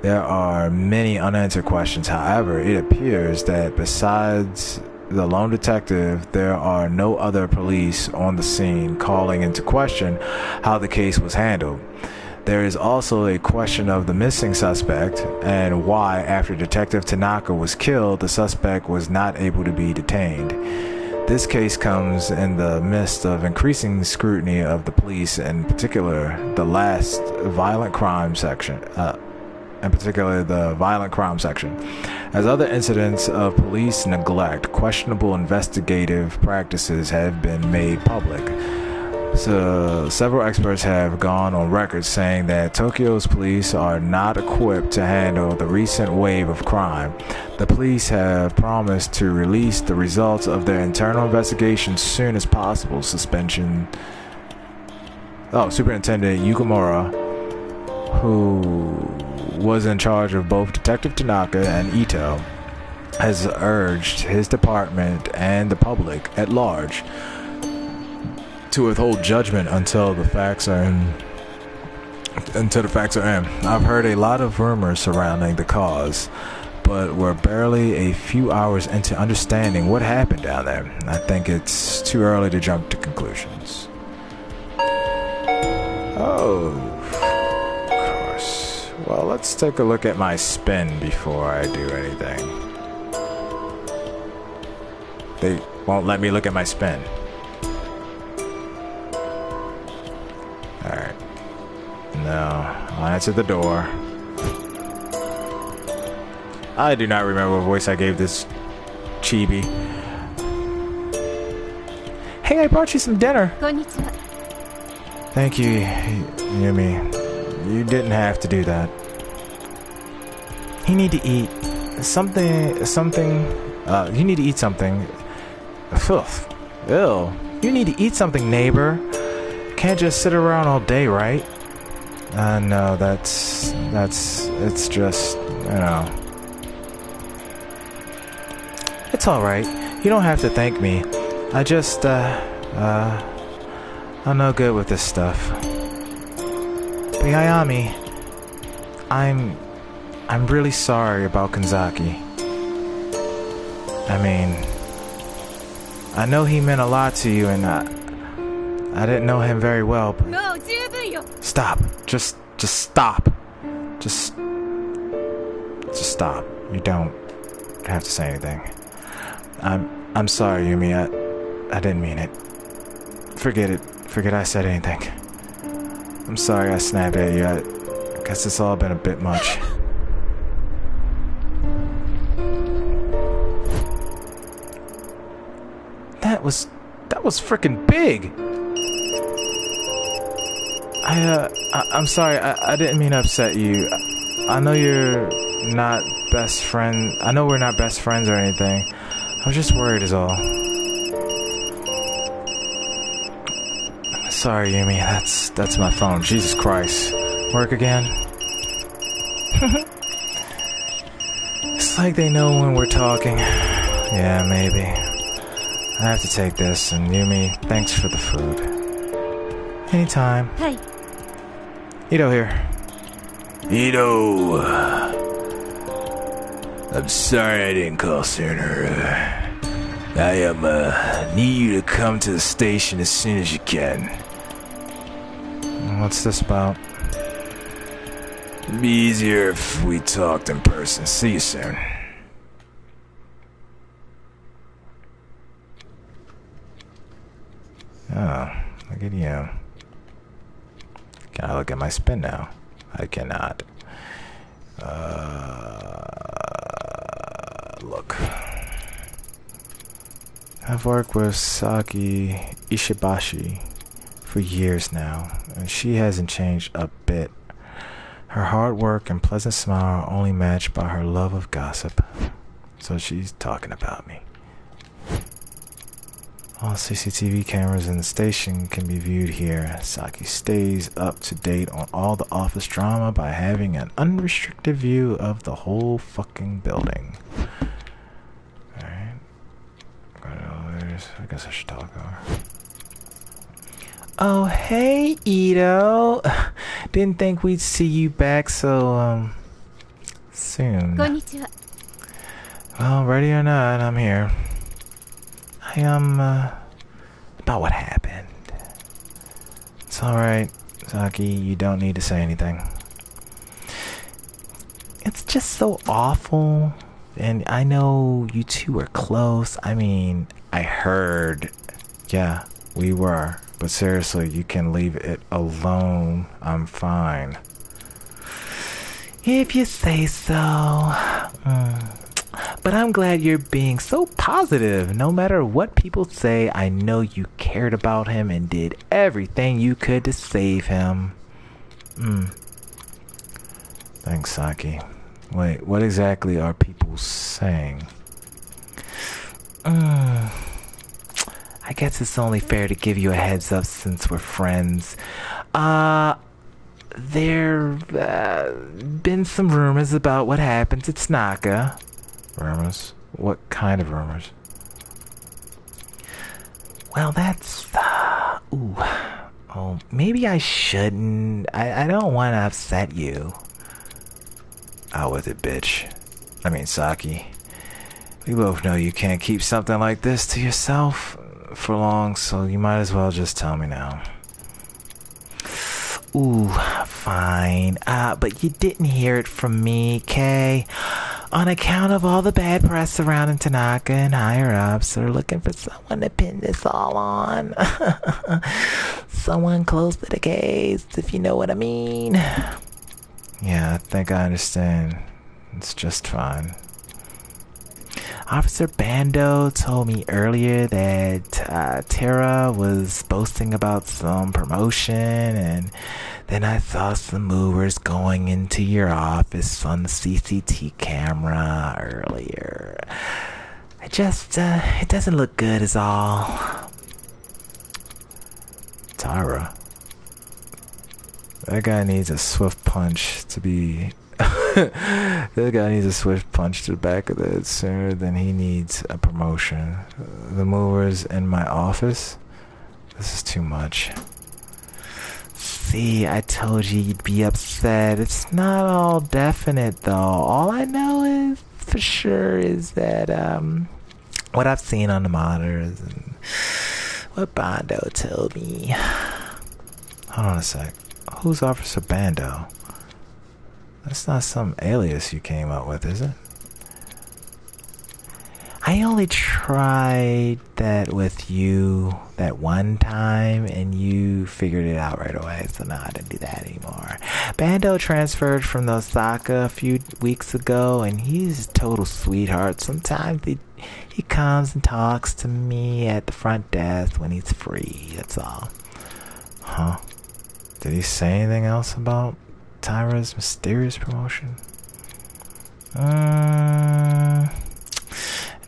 There are many unanswered questions. However, it appears that besides the lone detective, there are no other police on the scene, calling into question how the case was handled. There is also a question of the missing suspect and why, after Detective Tanaka was killed, the suspect was not able to be detained. This case comes in the midst of increasing scrutiny of the police, in particular the violent crime section. As other incidents of police neglect, questionable investigative practices have been made public. So several experts have gone on record saying that Tokyo's police are not equipped to handle the recent wave of crime. The police have promised to release the results of their internal investigation soon as possible. Superintendent Yukamura, who was in charge of both Detective Tanaka and Ito, has urged his department and the public at large to withhold judgment until the facts are in. I've heard a lot of rumors surrounding the cause, but we're barely a few hours into understanding what happened down there. I think it's too early to jump to conclusions. Oh, of course. Well, let's take a look at my spin before I do anything. They won't let me look at my spin. Alright. No. I'll answer the door. I do not remember what voice I gave this chibi. Hey, I brought you some dinner. Konnichiwa. Thank you, Yumi. You didn't have to do that. You need to eat something. You need to eat something. Ugh. Ew. You need to eat something, neighbor. Can't just sit around all day, right? No, it's just, you know. It's alright. You don't have to thank me. I just, I'm no good with this stuff. But Yayami, I'm really sorry about Kanzaki. I mean, I know he meant a lot to you, and I didn't know him very well, but... Stop. Just stop. Just stop. You don't have to say anything. I'm sorry, Yumi. I didn't mean it. Forget it. Forget I said anything. I'm sorry I snapped at you. I guess it's all been a bit much. That was freaking big. I'm sorry. I didn't mean to upset you. I know you're not best friend. I know we're not best friends or anything. I was just worried is all. Sorry, Yumi. That's my phone. Jesus Christ. Work again? It's like they know when we're talking. Yeah, maybe. I have to take this, and Yumi, thanks for the food. Anytime. Hi. Ito here. Ito. I'm sorry I didn't call sooner. I need you to come to the station as soon as you can. What's this about? It'd be easier if we talked in person. See you soon. Oh, look at you. Can I look at my spin now? I cannot. Look. I've worked with Saki Ishibashi for years now, and she hasn't changed a bit. Her hard work and pleasant smile are only matched by her love of gossip. So she's talking about me. All CCTV cameras in the station can be viewed here. Saki stays up to date on all the office drama by having an unrestricted view of the whole fucking building. Alright. I guess I should talk to her. Oh, hey, Ito. Didn't think we'd see you back so, soon. Konnichiwa. Well, ready or not, I'm here. I am, about what happened. It's alright, Saki, you don't need to say anything. It's just so awful, and I know you two were close. I mean, I heard, yeah, we were, but seriously, you can leave it alone. I'm fine. If you say so. But I'm glad you're being so positive. No matter what people say, I know you cared about him and did everything you could to save him. Thanks, Saki. Wait, what exactly are people saying? I guess it's only fair to give you a heads up since we're friends. There been some rumors about what happened to Tsunaka. Rumors? What kind of rumors? Well, that's... Oh, maybe I shouldn't. I don't want to upset you. Out with it, bitch. I mean, Saki. We both know you can't keep something like this to yourself for long, so you might as well just tell me now. fine. But you didn't hear it from me, Kay. On account of all the bad press surrounding Tanaka and higher-ups, they're looking for someone to pin this all on. Someone close to the case, if you know what I mean. Yeah, I think I understand. It's just fine. Officer Bando told me earlier that Tara was boasting about some promotion, and then I saw some movers going into your office on the CCTV camera earlier. It doesn't look good is all. Tara? That guy needs a swift punch to be... That guy needs a swift punch to the back of the head sooner than he needs a promotion. The movers in my office? This is too much. See, I told you you'd be upset. It's not all definite, though. All I know is for sure is that what I've seen on the monitors and what Bando told me. Hold on a sec. Who's Officer Bando? That's not some alias you came up with, is it? I only tried that with you that one time, and you figured it out right away, so no, I didn't do that anymore. Bando transferred from Osaka a few weeks ago, and he's a total sweetheart. Sometimes he comes and talks to me at the front desk when he's free, that's all. Huh? Did he say anything else about Tyra's mysterious promotion?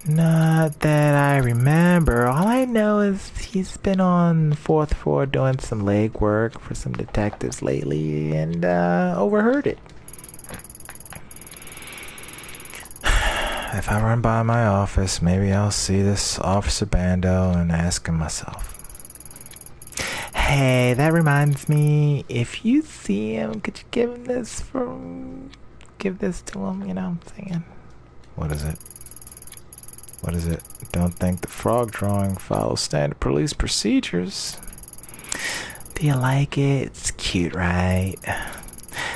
Not that I remember. All I know is he's been on the 4th floor doing some legwork for some detectives lately and overheard it. If I run by my office, maybe I'll see this Officer Bando and ask him myself. Hey, that reminds me, if you see him, could you give this to him, you know what I'm saying? What is it? What is it? Don't think the frog drawing follows standard police procedures. Do you like it? It's cute, right?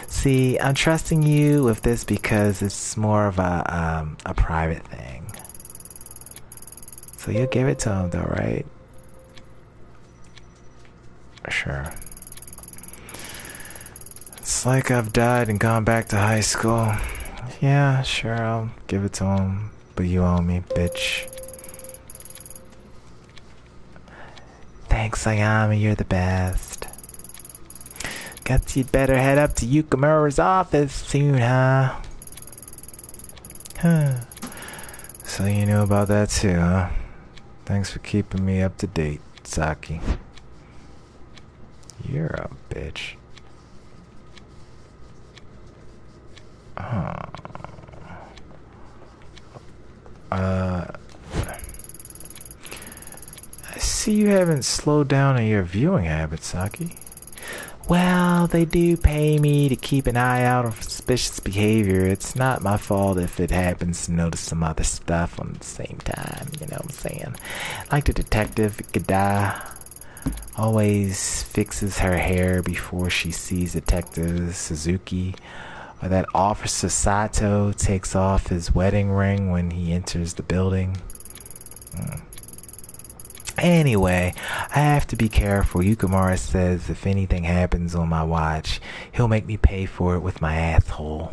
See, I'm trusting you with this because it's more of a private thing. So you'll give it to him though, right? Sure. It's like I've died and gone back to high school. Yeah, sure, I'll give it to him. But you owe me, bitch. Thanks, Ayami, you're the best. Guess you'd better head up to Yukamura's office soon, huh? So you knew about that too, huh? Thanks for keeping me up to date, Saki. You're a bitch. I see you haven't slowed down on your viewing habits, Saki. Well, they do pay me to keep an eye out on suspicious behavior. It's not my fault if it happens to notice some other stuff on the same time, you know what I'm saying? Like the detective, Gada always fixes her hair before she sees Detective Suzuki, or that Officer Sato takes off his wedding ring when he enters the building. Anyway, I have to be careful. Yukamura says if anything happens on my watch, he'll make me pay for it with my asshole.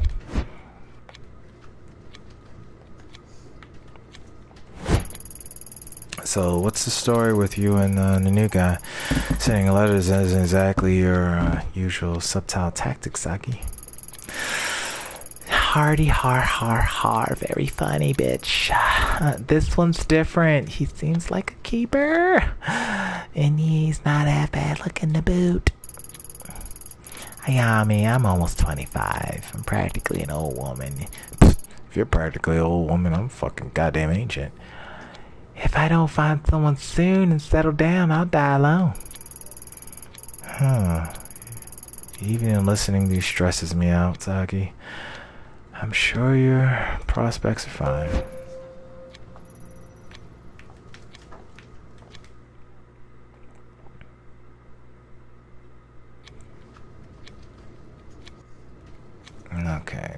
So, what's the story with you and the new guy? Sending letters isn't exactly your usual subtle tactic, Saki. Hardy, har, very funny, bitch. This one's different. He seems like a keeper, and he's not half bad looking to boot. Ayami, I'm almost 25. I'm practically an old woman. If you're practically an old woman, I'm fucking goddamn ancient. If I don't find someone soon and settle down, I'll die alone. Even listening to you stresses me out, Saki. I'm sure your prospects are fine.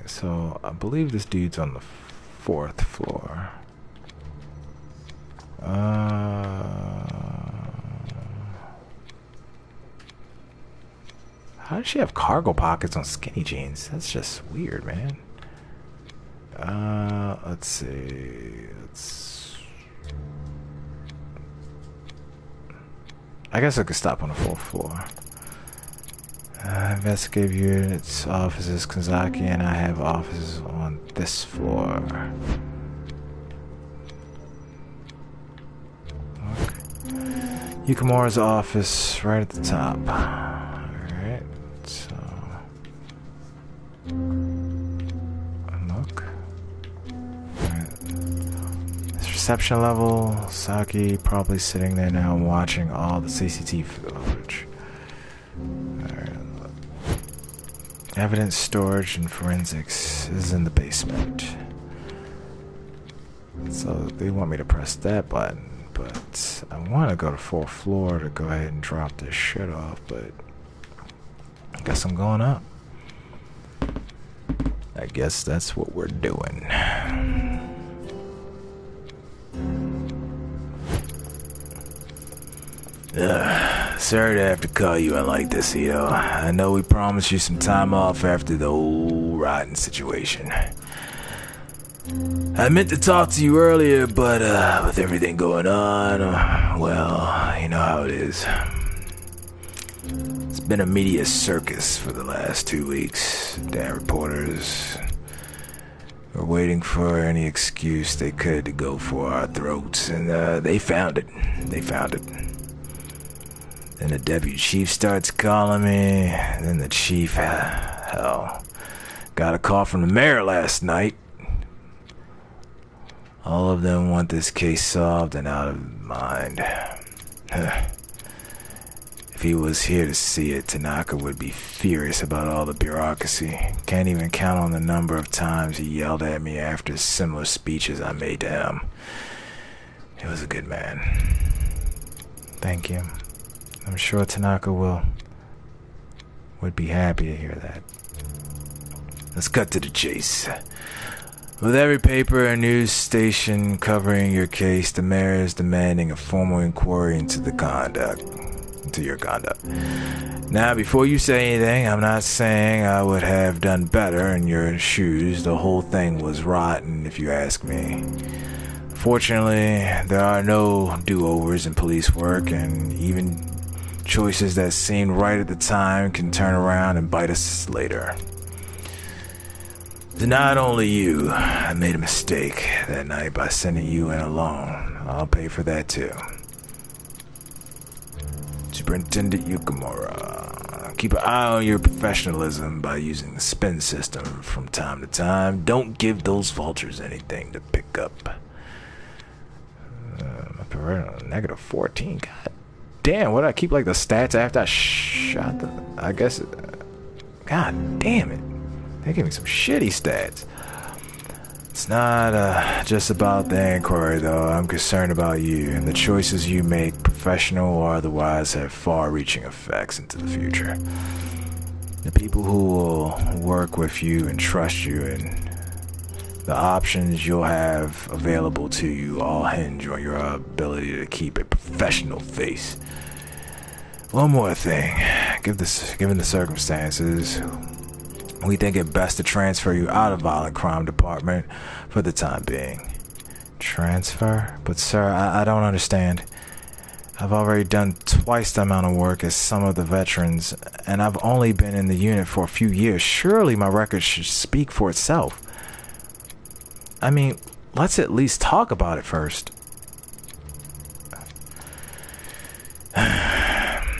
So I believe this dude's on the 4th floor. How does she have cargo pockets on skinny jeans? That's just weird, man. Let's see. I guess I could stop on the 4th floor. Investigative units, offices, Kanzaki, and I have offices on this floor. Look. Yukimura's office right at the top. Alright, so... look. Alright. This reception level, Saki probably sitting there now watching all the CCTV footage. Alright. Evidence storage and forensics is in the basement. So they want me to press that button, but I want to go to 4th floor to go ahead and drop this shit off, but I guess I'm going up. I guess that's what we're doing. Sorry to have to call you in like this, Ito. I know we promised you some time off after the whole rotten situation. I meant to talk to you earlier, but with everything going on, well, you know how it is. It's been a media circus for the last 2 weeks. Damn reporters were waiting for any excuse they could to go for our throats, and they found it. They found it. Then the deputy chief starts calling me. Then the chief, hell, got a call from the mayor last night. All of them want this case solved and out of mind. If he was here to see it, Tanaka would be furious about all the bureaucracy. Can't even count on the number of times he yelled at me after similar speeches I made to him. He was a good man. Thank you. I'm sure Tanaka would be happy to hear that. Let's cut to the chase. With every paper and news station covering your case, the mayor is demanding a formal inquiry into your conduct. Now, before you say anything, I'm not saying I would have done better in your shoes. The whole thing was rotten, if you ask me. Fortunately, there are no do-overs in police work, and even choices that seemed right at the time can turn around and bite us later. Not only you, I made a mistake that night by sending you in alone. I'll pay for that too. Superintendent Yukimura, keep an eye on your professionalism by using the spin system from time to time. Don't give those vultures anything to pick up. Negative 14, god damn, what did I keep like the stats after I shot the... I guess... God damn it. They gave me some shitty stats. It's not just about the inquiry, though. I'm concerned about you and the choices you make, professional or otherwise, have far-reaching effects into the future. The people who will work with you and trust you and the options you'll have available to you all hinge on your ability to keep a professional face. One more thing. Given the circumstances, we think it best to transfer you out of violent crime department for the time being. Transfer? But sir, I don't understand. I've already done twice the amount of work as some of the veterans, and I've only been in the unit for a few years. Surely my record should speak for itself. I mean, let's at least talk about it first.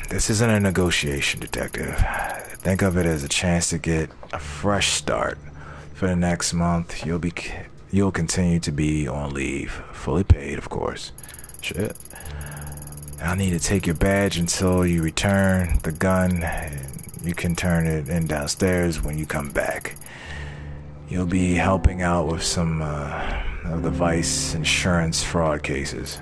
This isn't a negotiation, detective. Think of it as a chance to get a fresh start. For the next month, you'll continue to be on leave, fully paid, of course. Shit. I'll need to take your badge until you return the gun. You can turn it in downstairs when you come back. You'll be helping out with some of the Vice insurance fraud cases.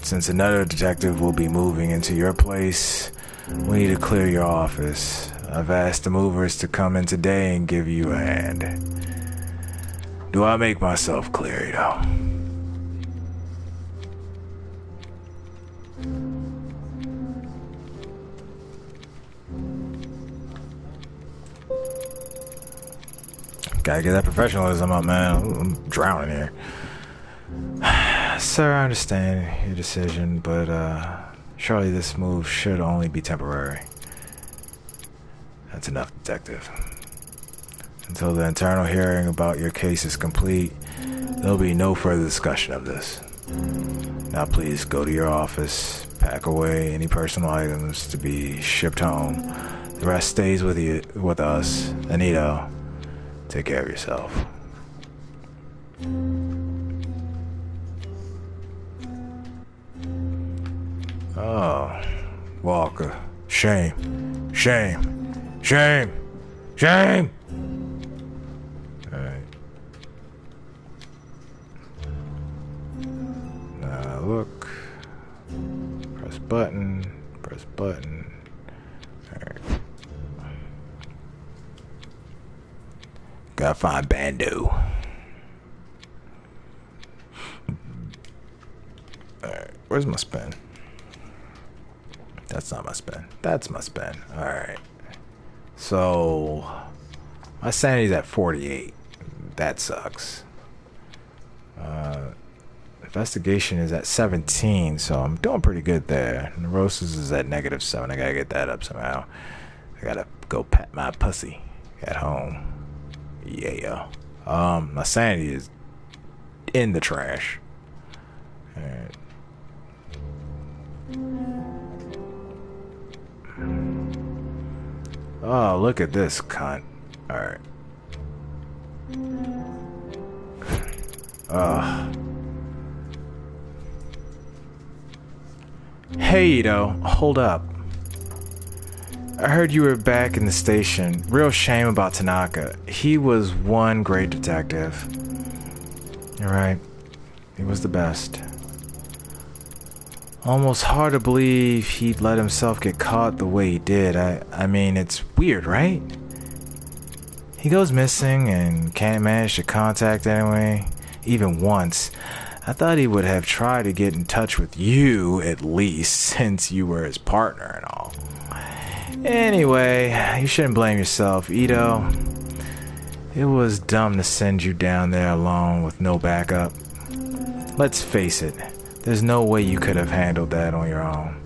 Since another detective will be moving into your place, we need to clear your office. I've asked the movers to come in today and give you a hand. Do I make myself clear, Gotta get that professionalism up, man. I'm drowning here. Sir, I understand your decision, but surely this move should only be temporary. That's enough, detective. Until the internal hearing about your case is complete, there'll be no further discussion of this. Now please go to your office, pack away any personal items to be shipped home. The rest stays with us. Anita, take care of yourself. Oh, Walker. Shame. Shame. Shame. Shame! Alright. Now look. Press button. Press button. Alright. Gotta find Bando. Alright, where's my spin? That's not my spin. That's my spin. Alright. So, my sanity's at 48. That sucks. Investigation is at 17, so I'm doing pretty good there. Neurosis is at -7. I gotta get that up somehow. I gotta go pat my pussy at home. Yeah. My sanity is in the trash. Alright. Oh, look at this cunt. Alright. Hey, Ito, hold up. I heard you were back in the station. Real shame about Tanaka. He was one great detective. You're right. He was the best. Almost hard to believe he'd let himself get caught the way he did. I mean, it's weird, right? He goes missing and can't manage to contact anyone, even once. I thought he would have tried to get in touch with you, at least, since you were his partner and all. Anyway, you shouldn't blame yourself, Ito. It was dumb to send you down there alone with no backup. Let's face it. There's no way you could have handled that on your own.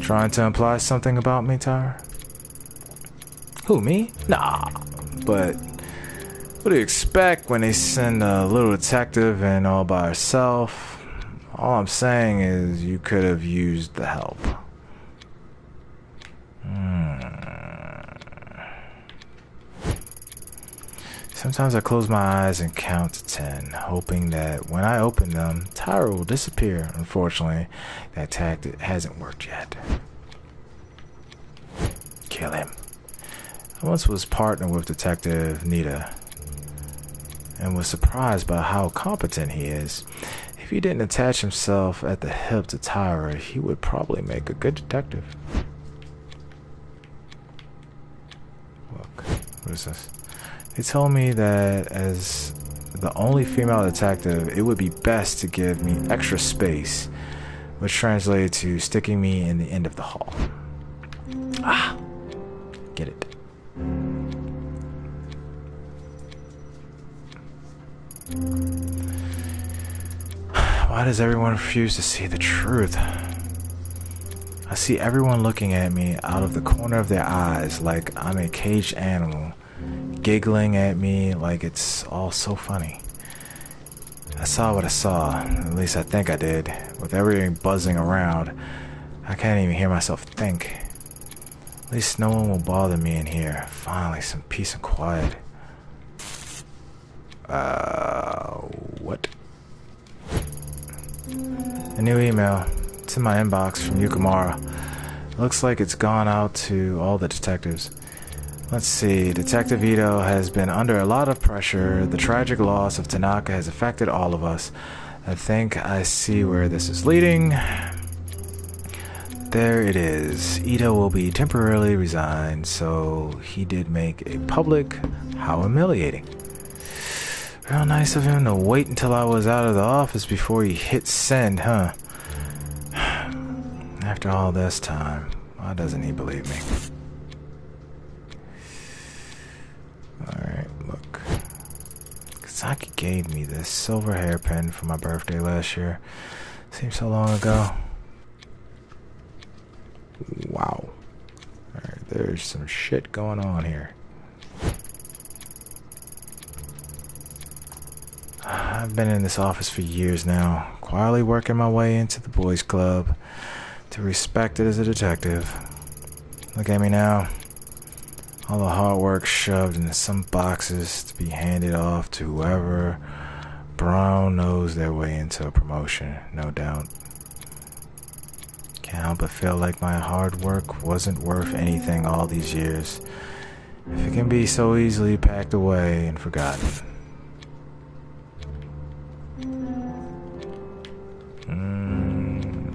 Trying to imply something about me, Tyra? Who, me? Nah, but what do you expect when they send a little detective in all by herself? All I'm saying is you could have used the help. Sometimes I close my eyes and count to 10, hoping that when I open them, Tyra will disappear. Unfortunately, that tactic hasn't worked yet. Kill him. I once was partnered with Detective Nita and was surprised by how competent he is. If he didn't attach himself at the hip to Tyra, he would probably make a good detective. Look, what is this? They told me that as the only female detective, it would be best to give me extra space, which translated to sticking me in the end of the hall. Ah! Get it. Why does everyone refuse to see the truth? I see everyone looking at me out of the corner of their eyes like I'm a caged animal, giggling at me like it's all so funny. I saw what I saw, at least I think I did. With everything buzzing around, I can't even hear myself think. At least no one will bother me in here. Finally, some peace and quiet. What? A new email. It's in my inbox from Yukamura. Looks like it's gone out to all the detectives. Let's see. Detective Ito has been under a lot of pressure. The tragic loss of Tanaka has affected all of us. I think I see where this is leading. There it is. Ito will be temporarily resigned, so he did make a public. How humiliating. Real nice of him to wait until I was out of the office before he hit send, huh? After all this time, why doesn't he believe me? Alright, look. Saki gave me this silver hairpin for my birthday last year. Seems so long ago. Wow. Alright, there's some shit going on here. I've been in this office for years now, quietly working my way into the boys' club, to respected as a detective. Look at me now. All the hard work shoved into some boxes to be handed off to whoever brown knows their way into a promotion, no doubt. Can't help but feel like my hard work wasn't worth anything all these years, if it can be so easily packed away and forgotten.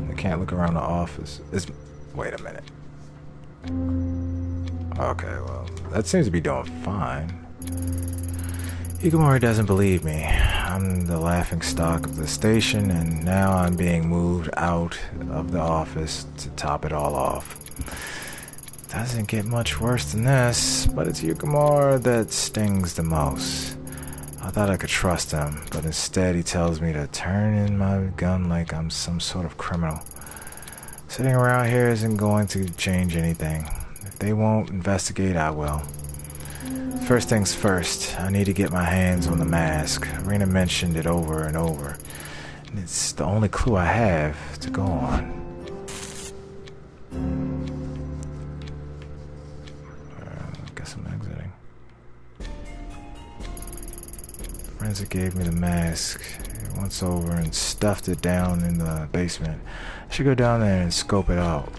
I can't look around the office. Wait a minute. Okay, well, that seems to be doing fine. Ikamori doesn't believe me. I'm the laughing stock of the station, and now I'm being moved out of the office to top it all off. Doesn't get much worse than this, but it's Yukamura that stings the most. I thought I could trust him, but instead he tells me to turn in my gun like I'm some sort of criminal. Sitting around here isn't going to change anything. If they won't investigate, I will. First things first, I need to get my hands on the mask. Rena mentioned it over and over, and it's the only clue I have to go on. I guess I'm exiting. Forensic gave me the mask once over and stuffed it down in the basement. I should go down there and scope it out.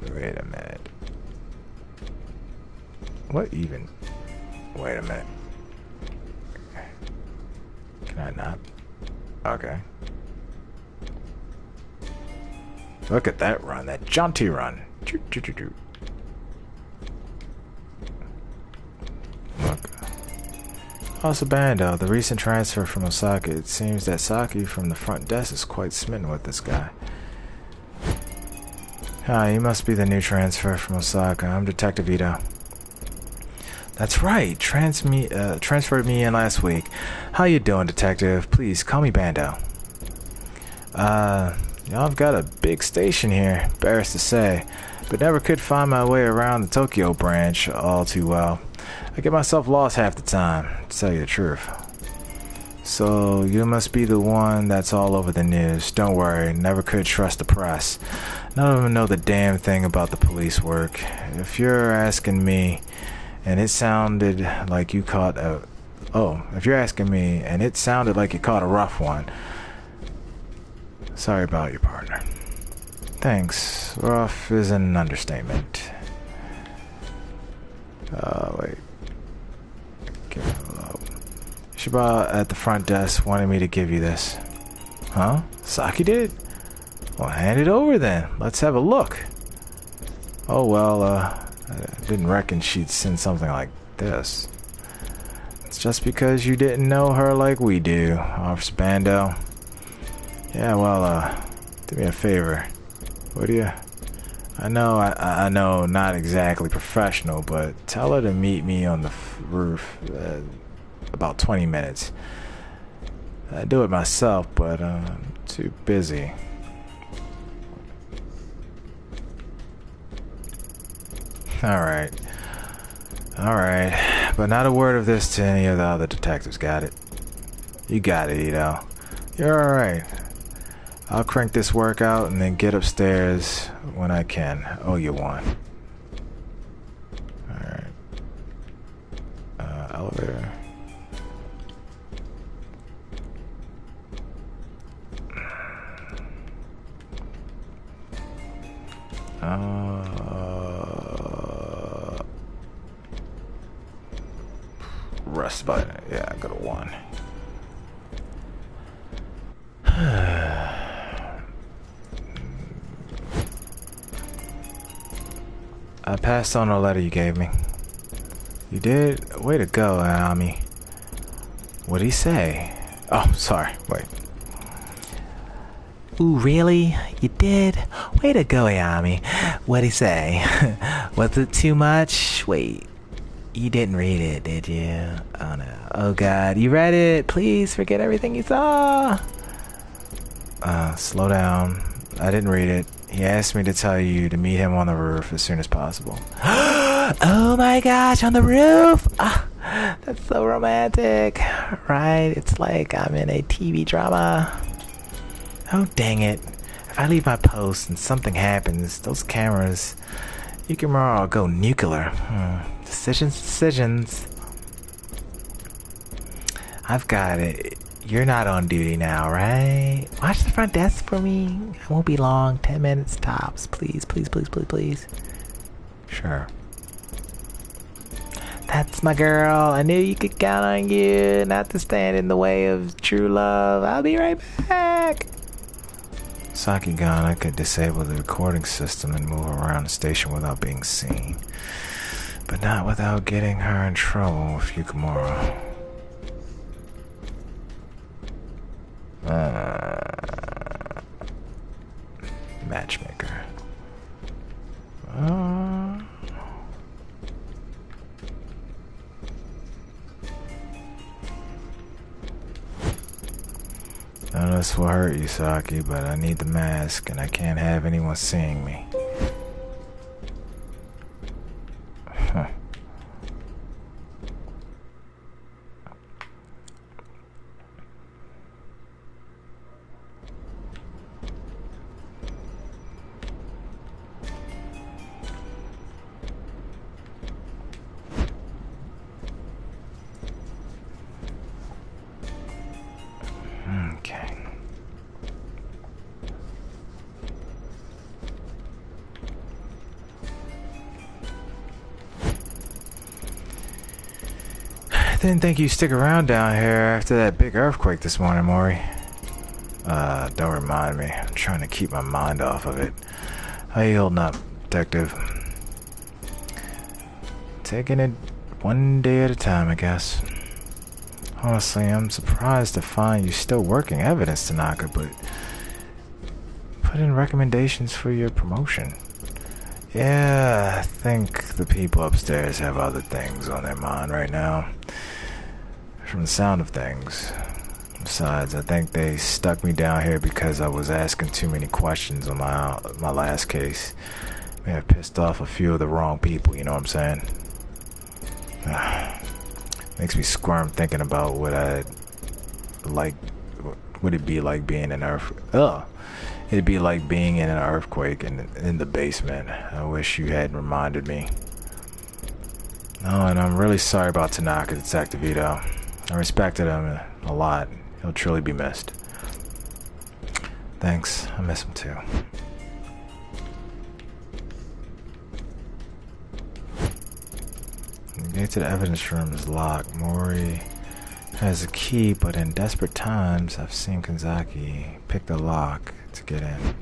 Wait a minute. What even? Wait a minute. Can I not? Okay. Look at that run, that jaunty run. Look. Also, Bando, the recent transfer from Osaka. It seems that Saki from the front desk is quite smitten with this guy. Hi, you must be the new transfer from Osaka. I'm Detective Ito. That's right. Transferred me in last week. How you doing, Detective? Please, call me Bando. Y'all have got a big station here, embarrassed to say, but never could find my way around the Tokyo branch all too well. I get myself lost half the time, to tell you the truth. So, you must be the one that's all over the news. Don't worry, never could trust the press. None of them know the damn thing about the police work. If you're asking me, and it sounded like you caught a... Oh, if you're asking me, and it sounded like you caught a rough one. Sorry about your partner. Thanks. Rough is an understatement. Wait. Shiba at the front desk wanted me to give you this. Huh? Saki did? Well, hand it over then. Let's have a look. Oh, well, I didn't reckon she'd send something like this. It's just because you didn't know her like we do, Officer Bando. Yeah, well, do me a favor, would you? I know, not exactly professional, but tell her to meet me on the roof about 20 minutes. I do it myself, but I'm too busy. Alright, but not a word of this to any of the other detectives, got it? You got it, Ito. You're alright. I'll crank this work out and then get upstairs when I can. Oh, you one. Alright. Elevator. press the button. Yeah, go to 1. I passed on a letter you gave me. You did? Way to go, Ami. What'd he say? Oh, sorry. Wait. Ooh, really? You did? Way to go, Ayami. What'd he say? Was it too much? Wait. You didn't read it, did you? Oh, no. Oh, God. You read it? Please forget everything you saw. Slow down. I didn't read it. He asked me to tell you to meet him on the roof as soon as possible. Oh, my gosh. On the roof? Ah, that's so romantic. Right? It's like I'm in a TV drama. Oh, dang it. If I leave my post and something happens, those cameras, you can all go nuclear. Decisions. I've got it. You're not on duty now, right? Watch the front desk for me. I won't be long. 10 minutes tops. Please, please, please, please, please. Sure. That's my girl. I knew you could count on you not to stand in the way of true love. I'll be right back. Sakigana could disable the recording system and move around the station without being seen, but not without getting her in trouble with Yukimura. Matchmaker. None of this will hurt you, Saki, but I need the mask, and I can't have anyone seeing me. Huh. Okay. Didn't think you'd stick around down here after that big earthquake this morning, Mori. Don't remind me. I'm trying to keep my mind off of it. How you holding up, detective? Taking it one day at a time, I guess. Honestly, I'm surprised to find you still working evidence, Tanaka, but put in recommendations for your promotion. Yeah, I think the people upstairs have other things on their mind right now. From the sound of things. Besides, I think they stuck me down here because I was asking too many questions on my last case. May have pissed off a few of the wrong people, you know what I'm saying? Makes me squirm thinking about what would it be like being in it'd be like being in an earthquake in the basement. I wish you hadn't reminded me. Oh, and I'm really sorry about Tanaka, Detective Ito. I respected him a lot. He'll truly be missed. Thanks. I miss him too. The gate to the evidence room is locked. Mori has a key, but in desperate times, I've seen Kanzaki pick the lock to get in.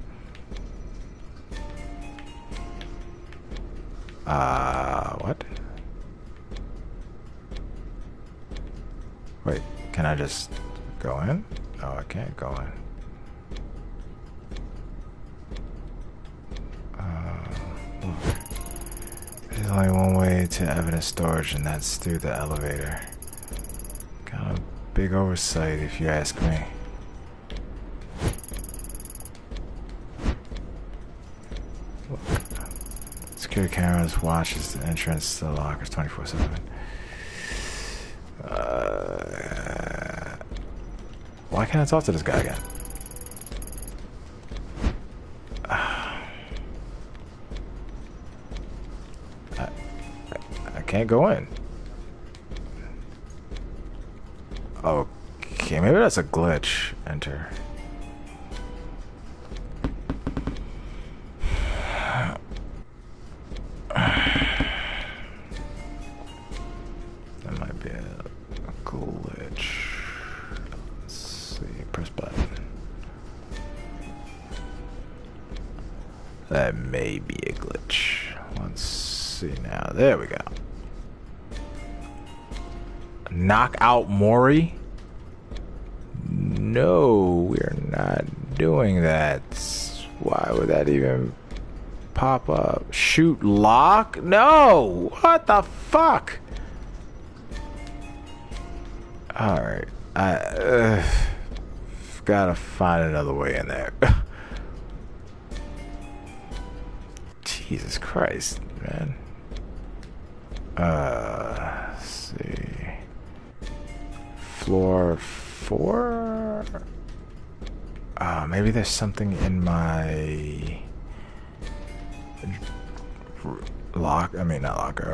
What? Wait, can I just go in? No, I can't go in. Look. There's only one way to evidence storage, and that's through the elevator. Kind of big oversight, if you ask me. Look. Security cameras watches the entrance to the lockers 24/7. Why can't I talk to this guy again? I can't go in. Okay, maybe that's a glitch. Enter. That might be it. That may be a glitch. Let's see now. There we go. Knock out Mori? No, we're not doing that. Why would that even pop up? Shoot lock? No! What the fuck? Alright. I gotta find another way in there. Jesus Christ, man. Let's see. Floor 4? Maybe there's something in my lock. I mean, not locker.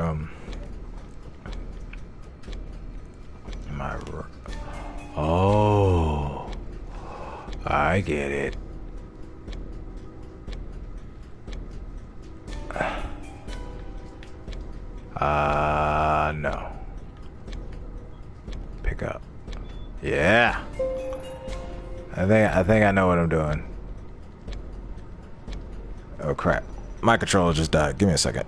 In my. Oh, I get it. No. Pick up. Yeah. I think I know what I'm doing. Oh crap. My controller just died. Give me a second.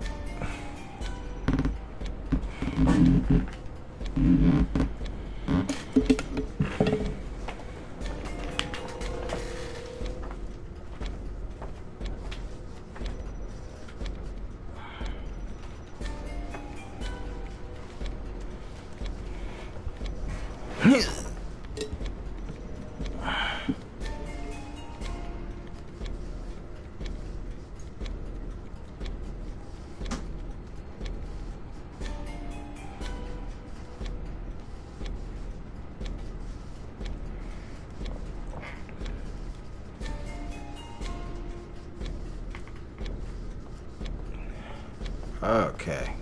Okay.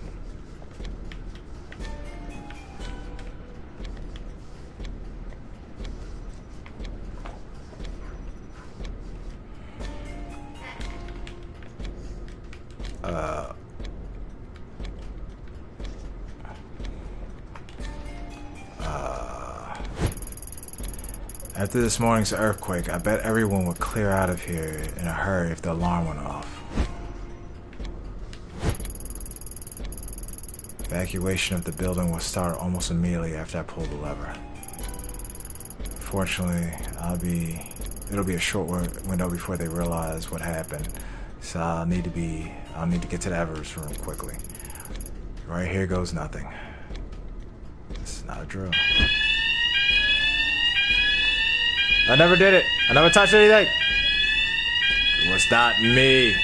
After this morning's earthquake, I bet everyone would clear out of here in a hurry if the alarm went off. Evacuation of the building will start almost immediately after I pull the lever. Fortunately, it'll be a short window before they realize what happened, so I'll need to get to the evidence room quickly. Right here goes nothing. This is not a drill. I never did it. I never touched anything. It was not me.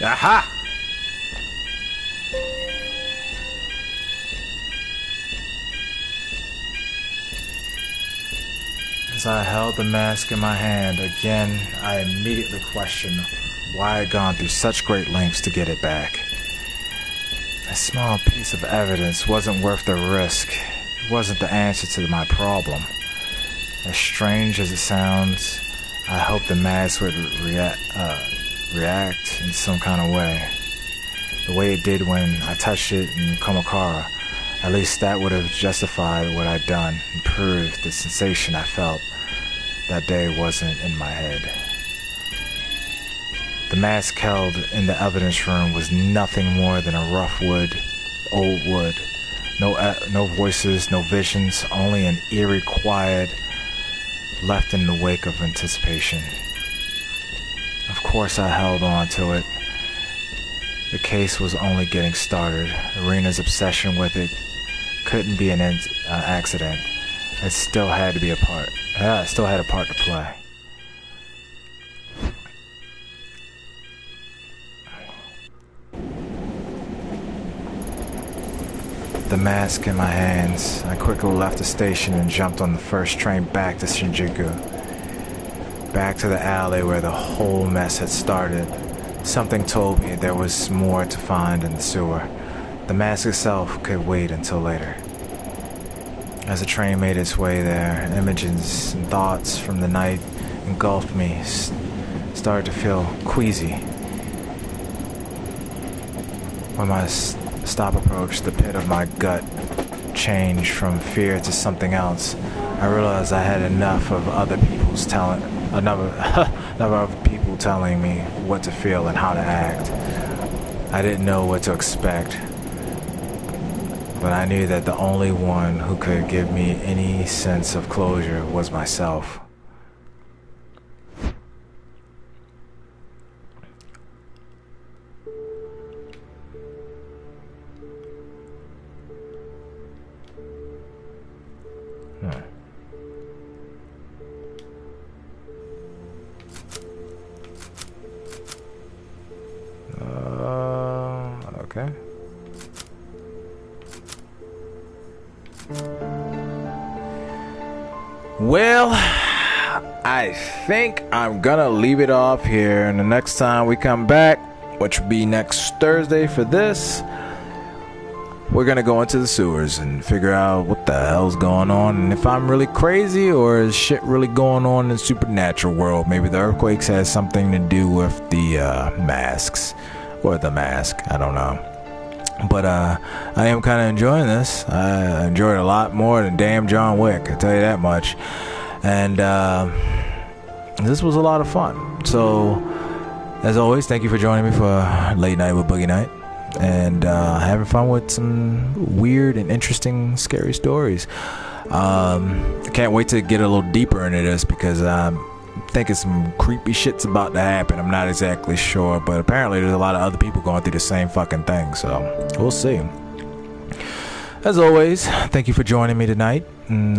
Aha! As I held the mask in my hand, again, I immediately questioned why I had gone through such great lengths to get it back. A small piece of evidence wasn't worth the risk. It wasn't the answer to my problem. As strange as it sounds, I hoped the mask would react in some kind of way. The way it did when I touched it in Komokara. At least that would have justified what I'd done and proved the sensation I felt that day wasn't in my head. The mask held in the evidence room was nothing more than a rough old wood. No voices, no visions, only an eerie quiet left in the wake of anticipation. Of course I held on to it. The case was only getting started. Arena's obsession with it couldn't be an accident. It still had to be a part. It still had a part to play. The mask in my hands, I quickly left the station and jumped on the first train back to Shinjuku. Back to the alley where the whole mess had started. Something told me there was more to find in the sewer. The mask itself could wait until later. As the train made its way there, images and thoughts from the night engulfed me, started to feel queasy. When my stop approached, the pit of my gut changed from fear to something else. I realized I had enough of other people's people telling me what to feel and how to act. I didn't know what to expect, but I knew that the only one who could give me any sense of closure was myself. Okay. Well, I think I'm gonna leave it off here, and the next time we come back, which will be next Thursday for this, we're gonna go into the sewers and figure out what the hell's going on, and if I'm really crazy or is shit really going on in the supernatural world. Maybe the earthquakes has something to do with the masks, or the mask, I don't know. But I am kind of enjoying this. I enjoyed it a lot more than damn John Wick, I tell you that much. And this was a lot of fun. So, as always, thank you for joining me for Late Night with Boogie Night. And having fun with some weird and interesting, scary stories. I can't wait to get a little deeper into this because I'm thinking some creepy shit's about to happen. I'm not exactly sure, but apparently there's a lot of other people going through the same fucking thing, so we'll see. As always, thank you for joining me tonight. And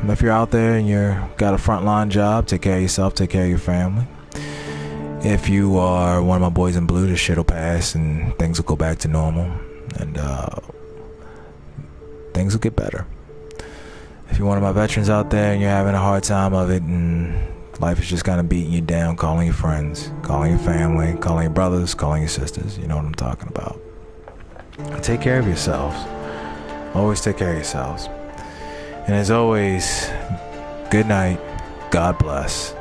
if you're out there and you've got a frontline job, take care of yourself, take care of your family. If you are one of my boys in blue, this shit will pass and things will go back to normal, and things will get better. If you're one of my veterans out there and you're having a hard time of it and life is just kind of beating you down, calling your friends, calling your family, calling your brothers, calling your sisters, you know what I'm talking about. Take care of yourselves. Always take care of yourselves. And as always, good night, God bless,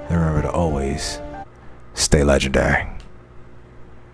and remember to always stay legendary.